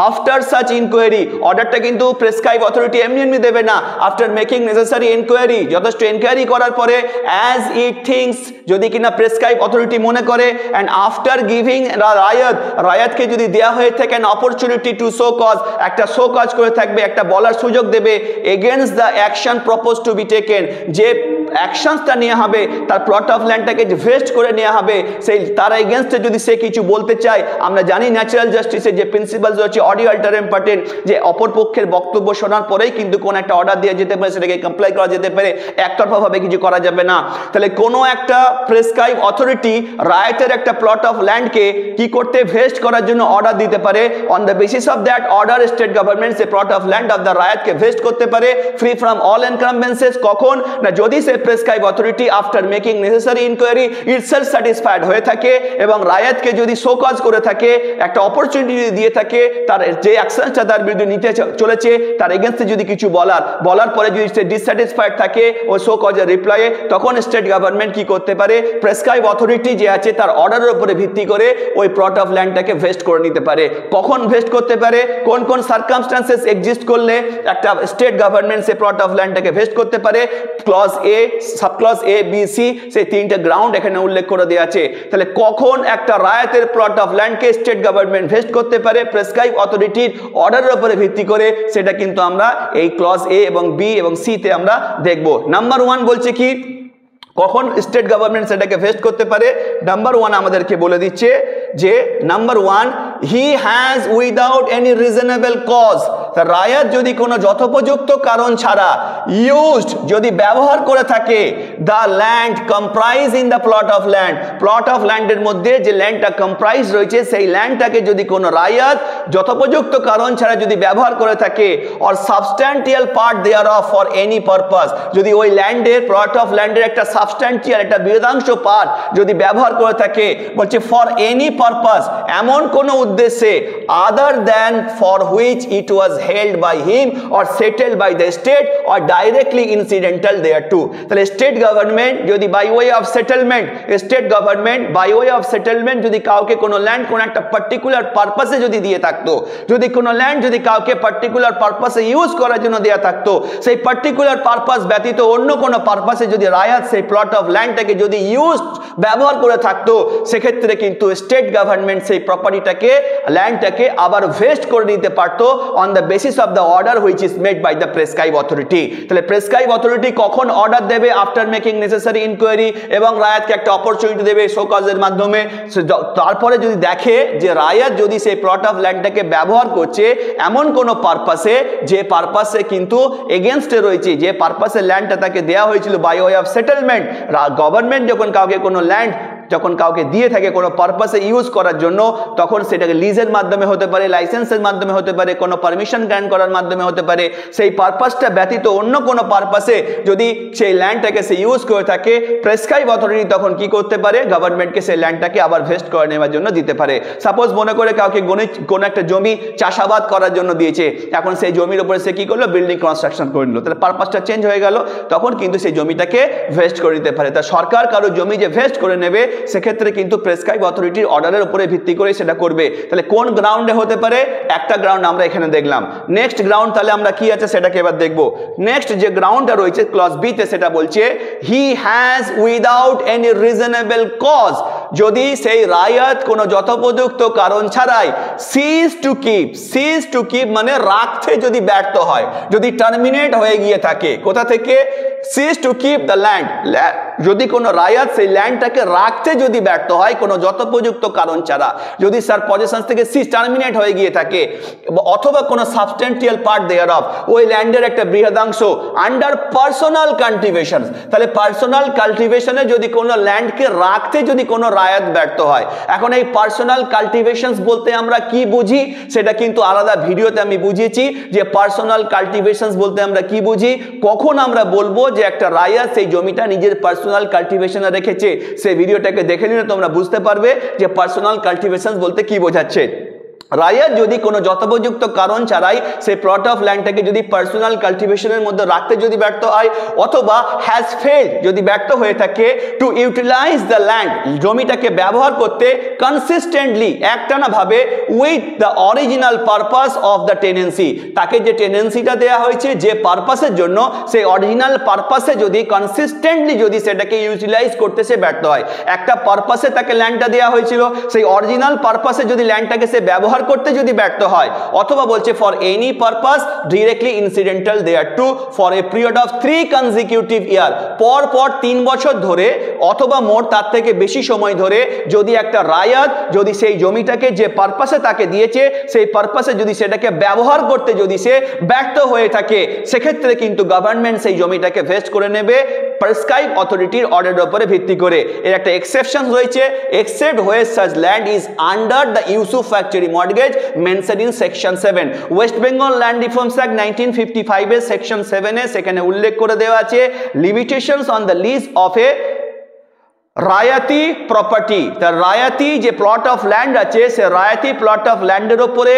আফটার সাচ ইনকোয়ারি, অর্ডারটা কিন্তু প্রেসক্রাইব অথরিটি এমনি এমনি দেবে না, আফটার মেকিং নেসেসারি ইনকোয়ারি, যথেষ্ট ইনকোয়ারি করার পরে, অ্যাজ ইট থিংস, যদি কিনা প্রেসক্রাইব অথরিটি মনে করে, অ্যান্ড আফটার গিভিং রায়তকে যদি দেওয়া হয়ে থাকে an opportunity to show cause, একটা শো কজ করে থাকবে, একটা বলার সুযোগ দেবে, against the action propose to be taken, যে অ্যাকশনসটা নেওয়া হবে তার প্লট অফ ল্যান্ডটাকে যে ভেস্ট করে নেওয়া হবে, সেই তার এগেইনস্টে যদি সে কিছু বলতে চায়, আমরা জানি ন্যাচারাল জাস্টিসের যে প্রিন্সিপালস রয়েছে অডিও অল্টারেম পার্টেন, যে অপর পক্ষের বক্তব্য শোনার পরেই কিন্তু কোন একটা অর্ডার দেওয়া যেতে পারে, সেটাকে কমপ্লাই করা যেতে পারে, একতরফাভাবে কিছু করা যাবে না। তাহলে কোনো একটা প্রেসক্রাইব অথরিটি রায়তের একটা প্লট অফ ল্যান্ডকে কি করতে ভেস্ট করার জন্য অর্ডার দিতে পারে। On the basis of that order state government সে plot of land of the রায়তকে ভেস্ট করতে পারে ফ্রি ফ্রম অল এনকাম্বেন্সেস। কখন না যদি সে prescribe authority after making necessary inquiry itself satisfied হয়ে থাকে এবং রায়তকে যদি শো কজ করে থাকে, একটা অপরচুনিটি যদি দিয়ে থাকে, তার যে অ্যাকশনটা তার বিরুদ্ধে নিতে চলেছে তার এগেইনস্টে যদি কিছু বলার পরে যদি সে ডিসস্যাটিসফাইড থাকে ওই শো কজের রিপ্লাইয়ে, তখন স্টেট গভর্নমেন্ট কি করতে পারে, প্রেসক্রাইব অথরিটি যে আছে তার অর্ডারের উপরে ভিত্তি করে ওই প্লট অফ ল্যান্ডটাকে ভেস্ট করে নিতে পারে। কখন ভেস্ট করতে পারে, কোন কোন সার্কামস্ট্যান্সেস এক্সিস্ট করলে একটা স্টেট গভর্নমেন্ট সে প্লট অফ ল্যান্ডটাকে ভেস্ট করতে পারে। Clause A, subclause A B C সেই তিনটে গ্রাউন্ড এখানে উল্লেখ করে দেওয়া আছে। তাহলে কখন একটা রায়তের প্লট অফ ল্যান্ডকে স্টেট গভর্নমেন্ট ভেস্ট করতে পারে প্রেসক্রাইব অথরিটির অর্ডারের উপরে ভিত্তি করে, সেটা কিন্তু আমরা এই ক্লজ এ এবং বি এবং সি তে আমরা দেখব। নাম্বার 1 বলছে কি কখন স্টেট গভর্নমেন্ট সেটাকে ভেস্ট করতে পারে। নাম্বার 1 আমাদেরকে বলে দিচ্ছে যে number 1 he has without any reasonable cause, raiyat যদি কোনো যথোপযুক্ত কারণ ছাড়া ইউজড যদি ব্যবহার করে থাকে the land comprise in the plot of land, plot of ল্যান্ডের মধ্যে যে ল্যান্ডটা কম্প্রাইজ রয়েছে সেই ল্যান্ডটাকে যদি কোনো রায়ত যথোপযুক্ত কারণ ছাড়া যদি ব্যবহার করে থাকে or substantial part thereof for any purpose, যদি ওই ল্যান্ডের প্লট অফ ল্যান্ডের একটা সাবস্ট্যান্টিয়াল একটা বৃহদাংশ পার্ট যদি ব্যবহার করে থাকে, বলছে ফর এনি পারপাস এমন কোন উদ্দেশ্যে other than for which it was held by him or settled by the state or directly incidental thereto। তাহলে স্টেট গভর্নমেন্ট যদি by way of settlement, state government by way of settlement যদি কাউকে কোনো ল্যান্ড কোনো একটা পার্টিকুলার পারপাসে যদি দিয়ে থাকতো, যদি কোনো ল্যান্ড যদি কাউকে পার্টিকুলার পারপাসে ইউজ করার জন্য দেওয়া থাকতো, সেই পার্টিকুলার পারপাস ব্যতীত অন্য কোনো পারপাসে যদি রায়ত সেই প্লট অফ ল্যান্ডটাকে যদি ইউজ ব্যবহার করে থাকতো, সেক্ষেত্রে কিন্তু স্টেট গভর্নমেন্ট সেই প্রপার্টিটাকে ল্যান্ডটাকে আবার ভেস্ট করে নিতে পারতো on the basis of the order which is made by the prescribe authority। তাহলে প্রেসক্রাইব অথরিটি কখন অর্ডার দেবে? আফটার মেকিং নেসেসারি ইনকোয়ারি এবং রায়তকে একটা অপরচুনিটি দেবে শোকজের মাধ্যমে। তারপরে যদি দেখে যে রায়ত যদি সেই প্লট অফ ল্যান্ডটাকে ব্যবহার করছে এমন কোনো পারপাসে যে পারপাসে কিন্তু এগেনস্টে রয়েছে, যে পারপাসে ল্যান্ডটা তাকে দেওয়া হয়েছিল by way of settlement, government যখন কাউকে কোনো ল্যান্ড যখন কাউকে দিয়ে থাকে কোনো পারপাসে ইউজ করার জন্য, তখন সেটাকে লিজের মাধ্যমে হতে পারে, লাইসেন্সের মাধ্যমে হতে পারে, কোনো পারমিশন গ্র্যান্ট করার মাধ্যমে হতে পারে, সেই পারপাসটা ব্যতীত অন্য কোনো পারপাসে যদি সেই ল্যান্ডটাকে সে ইউজ করে থাকে, প্রেসক্রাইব অথরিটি তখন কি করতে পারে? গভর্নমেন্টকে সেই ল্যান্ডটাকে আবার ভেস্ট করে নেওয়ার জন্য দিতে পারে। সাপোজ মনে করে কাউকে কোনো একটা জমি চাষাবাদ করার জন্য দিয়েছে, এখন সেই জমির উপরে সে কি করলো? বিল্ডিং কনস্ট্রাকশন করে নিল, তাহলে পারপাসটা চেঞ্জ হয়ে গেল, তখন কিন্তু সেই জমিটাকে ভেস্ট করে দিতে পারে। তা সরকার কারো জমি যে ভেস্ট করে নেবে সেক্ষেত্রে কিন্তু প্রেসক্রাইব অথরিটির অর্ডারের উপরে ভিত্তি করে সেটা করবে। তাহলে কোন গ্রাউন্ডে হতে পারে? একটা গ্রাউন্ড আমরা এখানে দেখলাম। নেক্সট গ্রাউন্ড তাহলে আমরা কি আছে সেটাকে এবার দেখব। নেক্সট যে গ্রাউন্ডটা রয়েছে ক্লজ বি তে সেটা বলছে he has without any reasonable cause, যদি সেই রায়ত কোনো যথোপযুক্ত কারণ ছাড়াই সিজ টু কিপ মানে রাখতে যদি ব্যর্থ হয়, যদি টার্মিনেট হয়ে গিয়ে থাকে, কোথা থেকে? সিজ টু কিপ দ্য ল্যান্ড, যদি কোনো রায়ত সেই ল্যান্ডটাকে রাখতে যদি ব্যর্থ হয় কোনো যথোপযুক্ত কারণ ছাড়া, যদি স্যার পজেশন থেকে সিজ টার্মিনেট হয়ে গিয়ে থাকে, অথবা কোনো সাবস্ট্যান্টিয়াল পার্ট দেয়ার অফ ওই ল্যান্ডের একটা বৃহদাংশ আন্ডার পার্সোনাল কাল্টিভেশন, তাহলে পার্সোনাল কাল্টিভেশনে যদি কোনো ল্যান্ডকে রাখতে যদি কোনো রায়ত ব্যর্থ হয়। এখন এই পার্সোনাল কাল্টিভেশন বলতে আমরা কি বুঝি সেটা কিন্তু আলাদা ভিডিওতে আমি বুঝিয়েছি যে পার্সোনাল কাল্টিভেশন বলতে আমরা কি বুঝি, কখন আমরা বলবো যে একটা রায়ত সেই জমিটা নিজের পার্সোনাল কাল্টিভেশনে রেখেছে, সেই ভিডিওটাকে দেখে নিলে তোমরা বুঝতে পারবে যে পার্সোনাল কাল্টিভেশন বলতে কি বোঝাচ্ছে। রায়ত যদি কোনো যথোপযুক্ত কারণ ছাড়াই সেই প্লট অফ ল্যান্ডটাকে যদি পার্সোনাল কাল্টিভেশনের মধ্যে রাখতে যদি ব্যর্থ হয়, অথবা হ্যাজ ফেল্ড যদি ব্যর্থ হয়ে থাকে টু ইউটিলাইজ দ্য ল্যান্ড, জমিটাকে ব্যবহার করতে কনসিস্টেন্টলি একটানা ভাবে with the original purpose of the tenancy, তাকে যে টেনেন্সিটা দেওয়া হয়েছে যে পারপাসের জন্য, সেই অরিজিনাল পারপাসে যদি কনসিস্টেন্টলি যদি সেটাকে ইউটিলাইজ করতে সে ব্যর্থ হয়, একটা পারপাসে তাকে ল্যান্ডটা দেওয়া হয়েছিল, সেই অরিজিনাল পারপাসে যদি ল্যান্ডটাকে সে ব্যবহার করতে যদি ব্যর্থ হয়, অথবা বলছে for any purpose directly incidental thereto for a period of 3 consecutive year, পর 3 বছর ধরে অথবা মোট তার থেকে বেশি সময় ধরে যদি একটা রায়ত যদি সেই জমিটাকে যে পারপাসে তাকে দিয়েছে সেই পারপাসে যদি সেটাকে ব্যবহার করতে যদি সে ব্যর্থ হয়ে থাকে, সেক্ষেত্রে কিন্তু গভর্নমেন্ট সেই জমিটাকে ভেস্ট করে নেবে প্রেসক্রাইব অথরিটির অর্ডারের উপরে ভিত্তি করে। এর একটা এক্সেপশন রয়েছে, except where such land is under the usufructuary mortgage mentioned in section 7 West Bengal land reforms act 1955 এর সেকশন 7 এ সেখানে উল্লেখ করে দেওয়া আছে limitations on the lease of a raiyati property, তার রায়াতি যে প্লট অফ ল্যান্ড আছে সে রায়াতি প্লট অফ ল্যান্ডের উপরে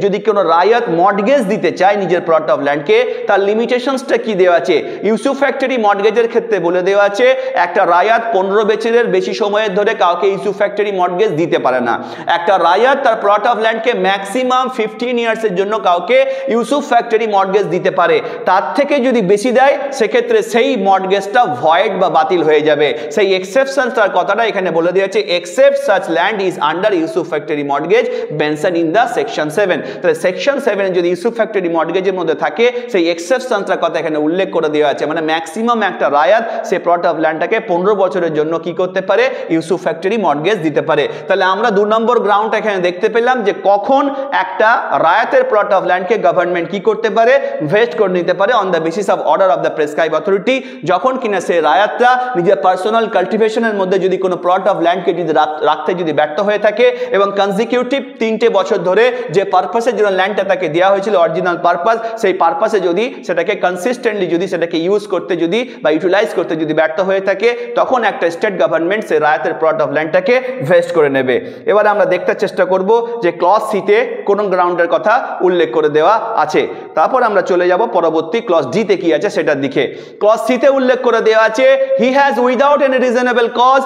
যদি কোনো রায়াত মর্টগেজ দিতে চায় নিজের প্লট অফ ল্যান্ডকে, তার লিমিটেশনসটা কি দেওয়া আছে? ইউসুফ্যাক্টরি মর্টগেজের ক্ষেত্রে বলে দেওয়া আছে একটা রায়াত 15 বছরের বেশি সময়ের ধরে কাউকে ইউসুফ্যাক্টরি মর্টগেজ দিতে পারে না। একটা রায়াত তার প্লট অফ ল্যান্ডকে ম্যাক্সিমাম 15 ইয়ার্সের জন্য কাউকে ইউসুফ্যাক্টরি মর্টগেজ দিতে পারে। তার থেকে যদি বেশি দেয় সেক্ষেত্রে সেই মর্টগেজটা ভয়েড বা বাতিল হয়ে যাবে। সেই এক্সেপশন তার কথাটা এখানে বলে দিয়েছে, except such land is under usufructuary mortgage mention in the section 7। তাহলে সেকশন 7 যদি ইউসুফ্যাক্টরি মর্টগেজের মধ্যে থাকে সেই এক্সেপশনটার কথা এখানে উল্লেখ করে দেওয়া আছে, মানে ম্যাক্সিমাম একটা রায়াত সে প্লট অফ ল্যান্ডটাকে 15 বছরের জন্য কি করতে পারে? ইউসুফ্যাক্টরি মর্টগেজ দিতে পারে। তাহলে আমরা 2 নম্বর গ্রাউন্ড এখানে দেখতে পেলাম যে কখন একটা রায়াতের প্লট অফ ল্যান্ডকে গভর্নমেন্ট কি করতে পারে? ভেস্ট করে নিতে পারে on the basis of order of the prescribe authority, যখন কিনা সে রায়াতটা নিজের পার্সোনাল কাল্টিভেশন মধ্যে যদি কোনো প্লট অফ ল্যান্ডকে যদি রাখতে যদি ব্যর্থ হয়ে থাকে এবং কনজিকিউটিভ 3টে বছর ধরে যে পারপাসের জন্য ল্যান্ডটা তাকে দেওয়া হয়েছিল অরিজিনাল পারপাস, সেই পারপাসে যদি সেটাকে কনসিস্টেন্টলি যদি সেটাকে ইউজ করতে যদি বা ইউটিলাইজ করতে যদি ব্যর্থ হয়ে থাকে, তখন একটা স্টেট গভর্নমেন্ট সেই রায়াতের প্লট অফ ল্যান্ডটাকে ভেস্ট করে নেবে। এবার আমরা দেখতে চেষ্টা করব যে ক্লজ সিতে কোন গ্রাউন্ডের কথা উল্লেখ করে দেওয়া আছে। তারপর আমরা চলে যাব পরবর্তী ক্লজ ডিতে কি আছে সেটার দিকে। ক্লজ সিতে উল্লেখ করে দেওয়া আছে, he has without any reasonable cause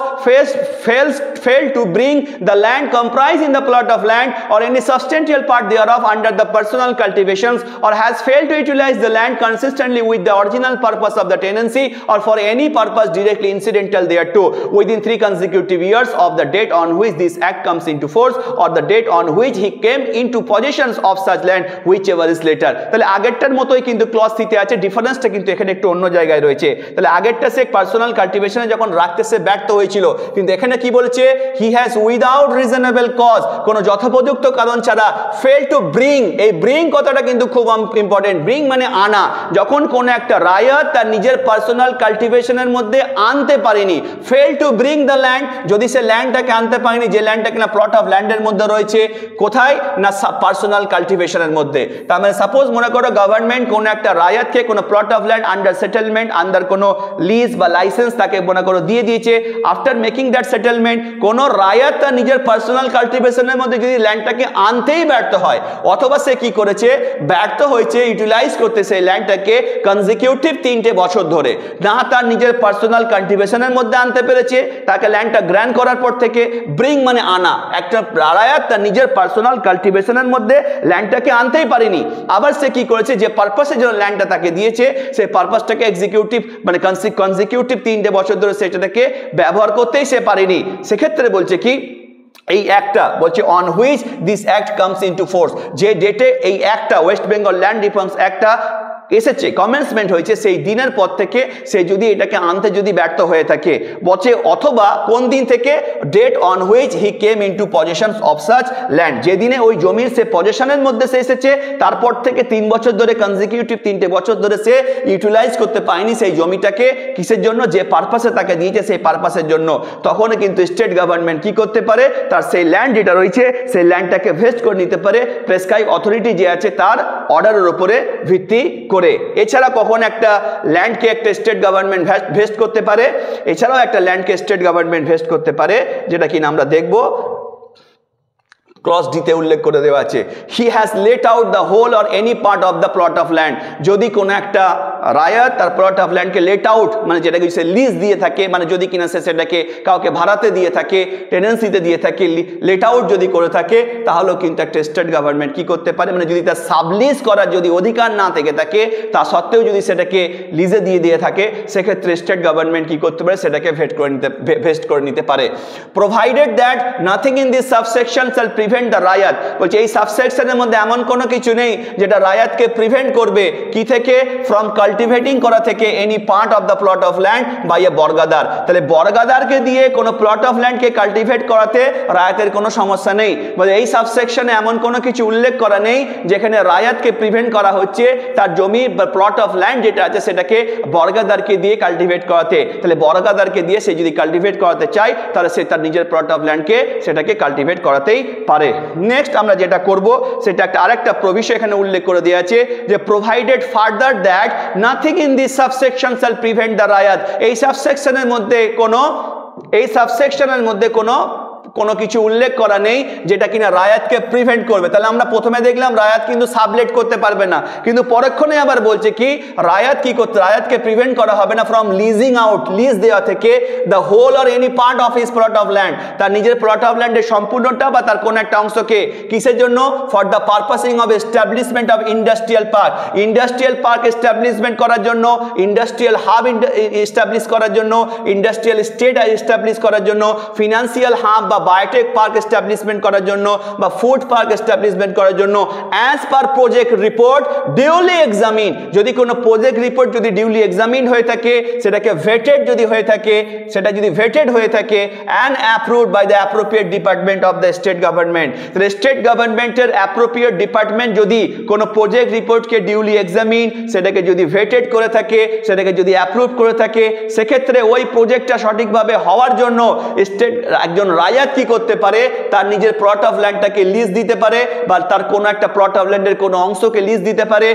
failed to bring the land comprised in the plot of land or any substantial part thereof under the personal cultivations, or has failed to utilize the land consistently with the original purpose of the tenancy or for any purpose directly incidental thereto within 3 consecutive years of the date on which this act comes into force or the date on which he came into possession of such land whichever is later। তাহলে আগেরটার মতোই কিন্তু ক্লজ সিতে আছে, ডিফারেন্সটা কিন্তু এখানে একটু অন্য জায়গায় রয়েছে। তাহলে আগেরটা সে পার্সোনাল কাল্টিভেশনে যখন রাখতে সে ব্যর্থ হয়েছিল, কিন্তু এখানে কি বলছে? He has without reasonable cause, কোন যথোপযুক্ত কারণ ছাড়া ফেল টু ব্রিং, এই ব্রিং কথাটা কিন্তু খুব ইম্পর্টেন্ট। ব্রিং মানে আনা। যখন কোন একটা রায়াত তার নিজের পার্সোনাল কাল্টিভেশনের মধ্যে আনতে পারেনি, fail to bring the land, যদি সে ল্যান্ডটাকে আনতে পারেনি যে ল্যান্ডটা কিনা প্লট অফ ল্যান্ডের মধ্যে রয়েছে, কোথায় না পার্সোনাল কাল্টিভেশনের মধ্যে। তার মানে সাপোজ মনে করো গভর্নমেন্ট কোন একটা রায়াতকে কোন plot of land under settlement under কোন লিজ বা লাইসেন্স তাকে মনে করো দিয়ে দিয়েছে। আফটার মেকিং দ্যাট সেটেলমেন্ট কোন রায়াত তার নিজের পার্সোনাল কাল্টিভেশনের মধ্যে যদি ল্যান্ডটাকে আনতেই ব্যর্থ হয়, অথবা সে কি করেছে? ব্যর্থ হয়েছে ইউটিলাইজ করতে সেই ল্যান্ডটাকে কনজিকিউটিভ 3টে বছর ধরে, না তার নিজের পার্সোনাল কাল্টিভেশনের মধ্যে আনতে পেরেছে, তাকে ল্যান্ডটা গ্র্যান্ট করার পর থেকে ব্রিং মানে আনা, একটা রায়াত তার নিজের পার্সোনাল কাল্টিভেশনের মধ্যে ল্যান্ডটাকে আনতেই পারেনি। আবার সে কি করেছে? যে পারপাসের জন্য ল্যান্ডটা তাকে দিয়েছে সেই পারপাসটাকে এক্সিকিউটিভ মানে কনজিকিউটিভ 3টে বছর ধরে সেটাকে ব্যবহার করতেই সে পারেনি। সেক্ষেত্রে বলছে কি এই একটা বলছে on which this act comes into force, যে ডেটে এই একটা ওয়েস্ট বেঙ্গল ল্যান্ড রিফর্মস অ্যাক্টটা এসেছে কমেন্সমেন্ট হয়েছে সেই দিনের পর থেকে সে যদি এটাকে আনতে যদি ব্যর্থ হয়ে থাকে, বলছে অথবা কোন দিন থেকে? Date on which he came into possession of such land, যেদিনে ওই জমির সে পজেশনের মধ্যে সে এসেছে তারপর থেকে 3 বছর ধরে কনজিকিউটিভ 3টে বছর ধরে সে ইউটিলাইজ করতে পায়নি সেই জমিটাকে, কিসের জন্য? যে পারপাসে তাকে দিয়েছে সেই পারপাসের জন্য। তখন কিন্তু স্টেট গভর্নমেন্ট কি করতে পারে? তার সেই ল্যান্ড যেটা রয়েছে সেই ল্যান্ডটাকে ভেস্ট করে নিতে পারে প্রেসক্রাইব অথরিটি যে আছে তার অর্ডারের উপরে ভিত্তি করে। এছাড়া কখন একটা ল্যান্ডকে একটা স্টেট গভর্নমেন্ট ভেস্ট করতে পারে? এছাড়াও একটা ল্যান্ডকে স্টেট গভর্নমেন্ট ভেস্ট করতে পারে, যেটা কিনা আমরা দেখব ক্লজ ডিতে উল্লেখ করে দেওয়া আছে। He has let out the whole or any part of the plot of land, যদি কোনো একটা রায়াত তার প্লট অফ ল্যান্ডকে লেট আউট মানে যেটাকে সে লিজ দিয়ে থাকে, মানে যদি কিনা সে সেটাকে কাউকে ভাড়াতে দিয়ে থাকে, টেনেন্সিতে দিয়ে থাকে, লেট আউট যদি করে থাকে, তাহলেও কিন্তু একটা স্টেট গভর্নমেন্ট কি করতে পারে? মানে যদি তার সাবলিজ করার যদি অধিকার না থেকে থাকে, তা সত্ত্বেও যদি সেটাকে লিজে দিয়ে থাকে, সেক্ষেত্রে স্টেট গভর্নমেন্ট কি করতে পারে? সেটাকে ভেস্ট করে নিতে পারে। Provided that nothing in this subsection shall prevent the raiyat, বলছে এই সাবসেকশনের মধ্যে এমন কোনো কিছু নেই যেটা রায়াতকে প্রিভেন্ট করবে কি থেকে? ফ্রম কাল্টিভেটিং করা থেকে any part of the plot of land by a bargadar. তাহলে বর্গাদারকে দিয়ে কোনো প্লট অফ ল্যান্ডকে কাল্টিভেট করাতে রায়াতের কোনো সমস্যা নেই। বলে এই সাবসেকশনে এমন কোনো কিছু উল্লেখ করা নেই যেখানে রায়াতকে প্রিভেন্ট করা হচ্ছে তার জমি বা প্লট অফ ল্যান্ড যেটা আছে সেটাকে বর্গাদারকে দিয়ে কাল্টিভেট করাতে। তাহলে বর্গাদারকে দিয়ে সে যদি কাল্টিভেট করাতে চায় তাহলে সে তার নিজের প্লট অফ ল্যান্ডকে সেটাকে কাল্টিভেট করাতেই পারে। নেক্সট আমরা যেটা করব সেটা একটা আরেকটা প্রভিশন এখানে উল্লেখ করে দেওয়া আছে যে provided further that nothing in this subsection shall prevent the raiyat, এই সাবসেকশনের মধ্যে কোনো এই সাবসেকশনের মধ্যে কোনো কিছু উল্লেখ করা নেই যেটা কিনা রায়াতকে প্রিভেন্ট করবে। তাহলে আমরা প্রথমে দেখলাম রায়াত কিন্তু সাবলেট করতে পারবে না, কিন্তু পরক্ষণে আবার বলছে কি রায়াত কি করতে, রায়াতকে প্রিভেন্ট করা হবে না ফ্রম লিজিং আউট, লিজ দেওয়া থেকে the whole or any part of his plot of land, তার নিজের প্লট অফ ল্যান্ডের সম্পূর্ণটা বা তার কোন একটা অংশকে, কিসের জন্য, for the purposing of establishment of industrial park, industrial park establishment করার জন্য, ইন্ডাস্ট্রিয়াল হাব এস্টাবলিশ করার জন্য, ইন্ডাস্ট্রিয়াল স্টেট এস্টাবলিশ করার জন্য, ফিনান্সিয়াল হাব বা বায়োটেক পার্ক এস্টাবলিশমেন্ট করার জন্য বা ফুড পার্ক এস্টাবলিশমেন্ট করার জন্য as per project report duly examine, যদি কোনো প্রজেক্ট রিপোর্ট যদি ডিউলি এক্সামিন হয়ে থাকে, সেটাকে ভেটেড যদি হয়ে থাকে, সেটা যদি ভেটেড হয়ে থাকে and approved by the appropriate department of the state government, তাহলে স্টেট গভর্নমেন্টের অ্যাপ্রোপ্রিয়েট ডিপার্টমেন্ট যদি কোনো প্রজেক্ট রিপোর্টকে ডিউলি এক্সামিন, সেটাকে যদি ভেটেড করে থাকে, সেটাকে যদি অ্যাপ্রুভ করে থাকে, সেক্ষেত্রে ওই প্রজেক্টটা সঠিকভাবে হওয়ার জন্য স্টেট একজন রায়াত কি করতে পারে, তার নিজের প্লট অফ ল্যান্ডটাকে লিজ দিতে পারে বা তার কোনো একটা প্লট অফ ল্যান্ডের কোনো অংশকে লিজ দিতে পারে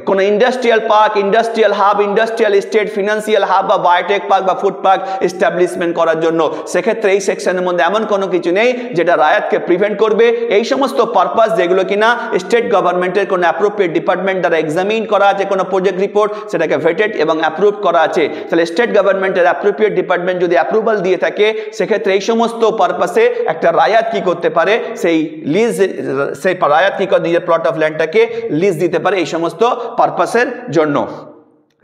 কোনো industrial park, industrial hub, industrial state, financial hub বা বায়োটেক পার্ক বা ফুড পার্ক এস্টাবলিশমেন্ট করার জন্য। সেক্ষেত্রে এই সেকশনের মধ্যে এমন কোনো কিছু নেই যেটা রায়াতকে প্রিভেন্ট করবে। এই সমস্ত পারপাস যেগুলো কিনা স্টেট গভর্নমেন্টের কোনো অ্যাপ্রোপ্রিয়েট ডিপার্টমেন্ট দ্বারা এক্সামিন করা আছে কোনো প্রজেক্ট রিপোর্ট, সেটাকে ভেটেড এবং অ্যাপ্রুভ করা আছে, তাহলে স্টেট গভর্নমেন্টের অ্যাপ্রোপ্রিয়েট ডিপার্টমেন্ট যদি অ্যাপ্রুভাল দিয়ে থাকে, সেক্ষেত্রে এই সমস্ত পারপাসে একটা রায়াত কি করতে পারে, সেই রায়াত কি করে নিজের প্লট অফ ল্যান্ডটাকে লিজ দিতে পারে এই সমস্ত পারপাসের জন্য।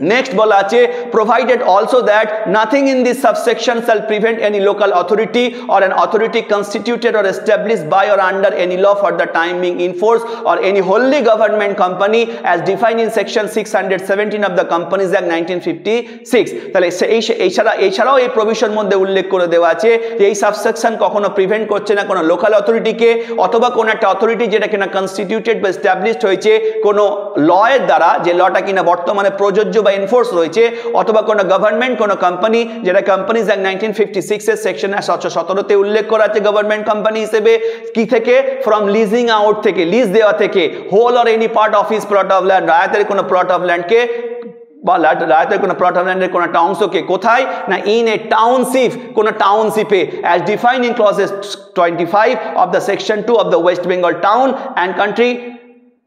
নেক্সট বলা আছে provided also that nothing in this subsection shall prevent any local authority or an authority constituted or established by or under any law for the time being in force or any wholly government company as defined in section 617 of the Companies Act 1956। তাহলে এছাড়াও এই প্রভিশন মধ্যে উল্লেখ করে দেওয়া আছে যে এই সাবসেকশন কখনো প্রিভেন্ট করছে না কোনো লোকাল অথরিটিকে অথবা কোনো একটা অথরিটি যেটা কিনা কনস্টিটিউটেড বা এস্টাবলিশড হয়েছে কোনো ল এর দ্বারা, যে লটা কিনা বর্তমানে প্রযোজ্য এনফোর্স রয়েছে, অথবা কোনো গভর্নমেন্ট কোনো কোম্পানি যেটা কোম্পানিজ অ্যাক্ট 1956 এর সেকশন 17 তে উল্লেখ করা আছে গভর্নমেন্ট কোম্পানি হিসেবে, কি থেকে, ফ্রম লিজিং আউট থেকে, লিজ দেওয়া থেকে, whole or any part of his plot of land, রায়াতের কোনো প্লট অফ ল্যান্ডকে বা রায়াতের কোনো প্লট অফ ল্যান্ডের কোনো একটা অংশকে, কোথায় না, ইন এ টাউনশিপ, কোনো টাউনশিপে as defined in clauses 25 of the section 2 of the West Bengal town and country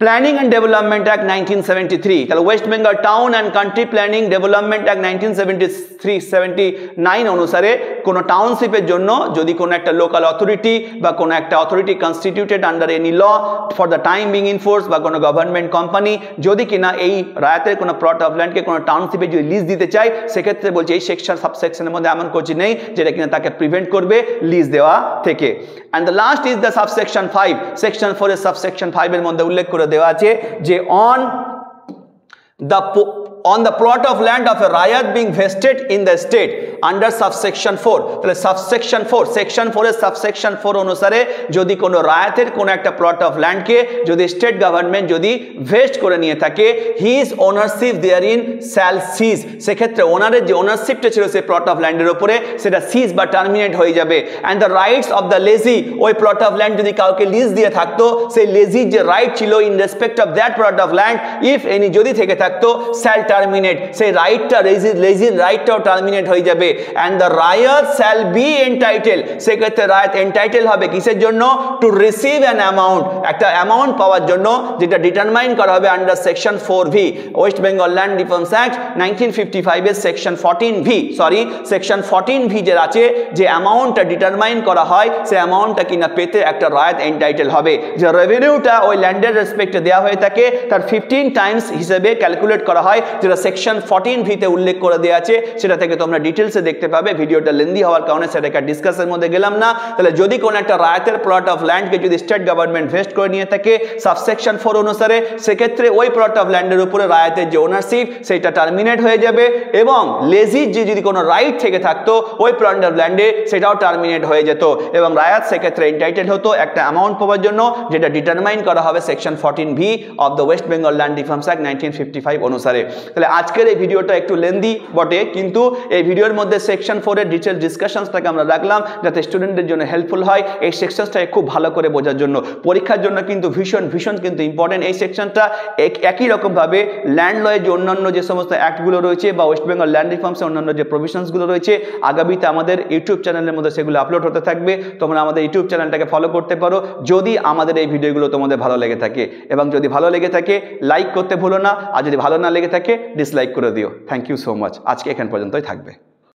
planning and development act 1973। তাহলে West Bengal town and country planning development act 1979 অনুসারে কোনো টাউনশিপের জন্য যদি কোনো একটা লোকাল অথরিটি বা কোনো একটা authority constituted under any law for the time being in force বা কোনো গভর্নমেন্ট কোম্পানি যদি কিনা এই রায়াতের কোনো প্লট অফ ল্যান্ডকে কোনো টাউনশিপে যদি লিজ দিতে চায়, সেক্ষেত্রে বলছে এই সেকশন সাবসেকশনের মধ্যে এমন কিছু নেই যেটা কিনা তাকে প্রিভেন্ট করবে লিজ দেওয়া থেকে। And the last is the subsection 5। Section 4 এর সাবসেকশন 5 এর মধ্যে উল্লেখ করে দেওয়া আছে যে on the plot of land of a rayat being vested in the state under subsection 4, তাহলে সাবসেকশন 4 সেকশন 4 এর সাবসেকশন 4 অনুসারে যদি কোনো রায়াতের কোনো একটা প্লট অফ ল্যান্ডকে যদি স্টেট গভর্নমেন্ট যদি ভেস্ট করে নিয়ে থাকে, হিজ ওনারশিপ দেয়ারিন শ্যাল সিজ, সেক্ষেত্রে ওনারের যে ওনারশিপটা ছিল সেই প্লট অফ ল্যান্ডের উপরে সেটা সিজ বা টার্মিনেট হয়ে যাবে। And the rights of the lazy, ওই প্লট অফ ল্যান্ড যদি কাউকে লিজ দিয়ে থাকতো, সেই লেজির যে রাইট ছিল in respect of that plot of land if any যদি থেকে থাকতো, শ্যাল টার্মিনেট, সেই রাইটটা লেজির রাইটটাও টার্মিনেট হয়ে যাবে। and the rayat shall be entitled, সেক্ষেত্রে রায়াত এন্টাইটেল হবে কিসের জন্য, টু রিসিভ অ্যান অ্যামাউন্ট, একটা অ্যামাউন্ট পাওয়ার জন্য যেটা ডিটারমাইন করা হবে under section 4V West Bengal land reforms act 1955 এর সেকশন 14V যে আছে, যে অ্যামাউন্টটা ডিটারমাইন করা হয় সেই অ্যামাউন্টটা কিনা পেতে একটা রায়াত এন্টাইটেল হবে। যে রেভিনিউটা ওই ল্যান্ডের রেসপেক্টে দেওয়া হয়ে থাকে তার 15 টাইমস হিসেবে ক্যালকুলেট করা হয়, যেটা সেকশন 14V তে উল্লেখ করে দেওয়া আছে, সেটা থেকে তোমরা ডিটেলসে দেখতে পাবে। ভিডিওটা লেন্দি হওয়ার কারণে সেটাকে ডিসকাসের মধ্যে গেলাম না। তাহলে যদি কোনো একটা রায়াতের প্লট অফ ল্যান্ডকে যদি স্টেট গভর্নমেন্ট ভেস্ট করে নিয়ে থাকে সাবসেকশন 4 অনুসারে, সেক্ষেত্রে ওই প্লট অফ ল্যান্ডের উপরে রায়াতের যে ওনারশিপ সেটা টার্মিনেট হয়ে যাবে এবং লেজির যে যদি কোনো রাইট থেকে থাকতো ওই প্লট অফ ল্যান্ডে সেটাও টার্মিনেট হয়ে যেত এবং রায়াত সেক্ষেত্রে এন্টাইটেল হতো একটা অ্যামাউন্ট পাওয়ার জন্য, যেটা ডিটারমাইন করা হবে section 14V of the West Bengal land reforms act 1955 অনুসারে। তাহলে আজকের এই ভিডিওটা একটু লেন্দি বটে, কিন্তু এই ভিডিওর মধ্যে সেকশন 4 এর ডিটেল ডিসকাশনসটাকে আমরা রাখলাম যাতে স্টুডেন্টদের জন্য হেল্পফুল হয় এই সেকশনসটাকে খুব ভালো করে বোঝার জন্য। পরীক্ষার জন্য কিন্তু ভীষণ কিন্তু ইম্পর্টেন্ট এই সেকশনটা। একই রকমভাবে ল্যান্ড লয়ে যে অন্যান্য যে সমস্ত অ্যাক্টগুলো রয়েছে বা ওয়েস্ট বেঙ্গল ল্যান্ড রিফর্মসের অন্যান্য যে প্রভিশনসগুলো রয়েছে আগামীতে আমাদের ইউটিউব চ্যানেলের মধ্যে সেগুলো আপলোড হতে থাকবে। তোমরা আমাদের ইউটিউব চ্যানেলটাকে ফলো করতে পারো যদি আমাদের এই ভিডিওগুলো তোমাদের ভালো লেগে থাকে, এবং যদি ভালো লেগে থাকে লাইক করতে ভুলো না, আর যদি ভালো না লেগে থাকে ডিসলাইক করে দিও। Thank you so much. আজকে এখান পর্যন্তই থাকবে।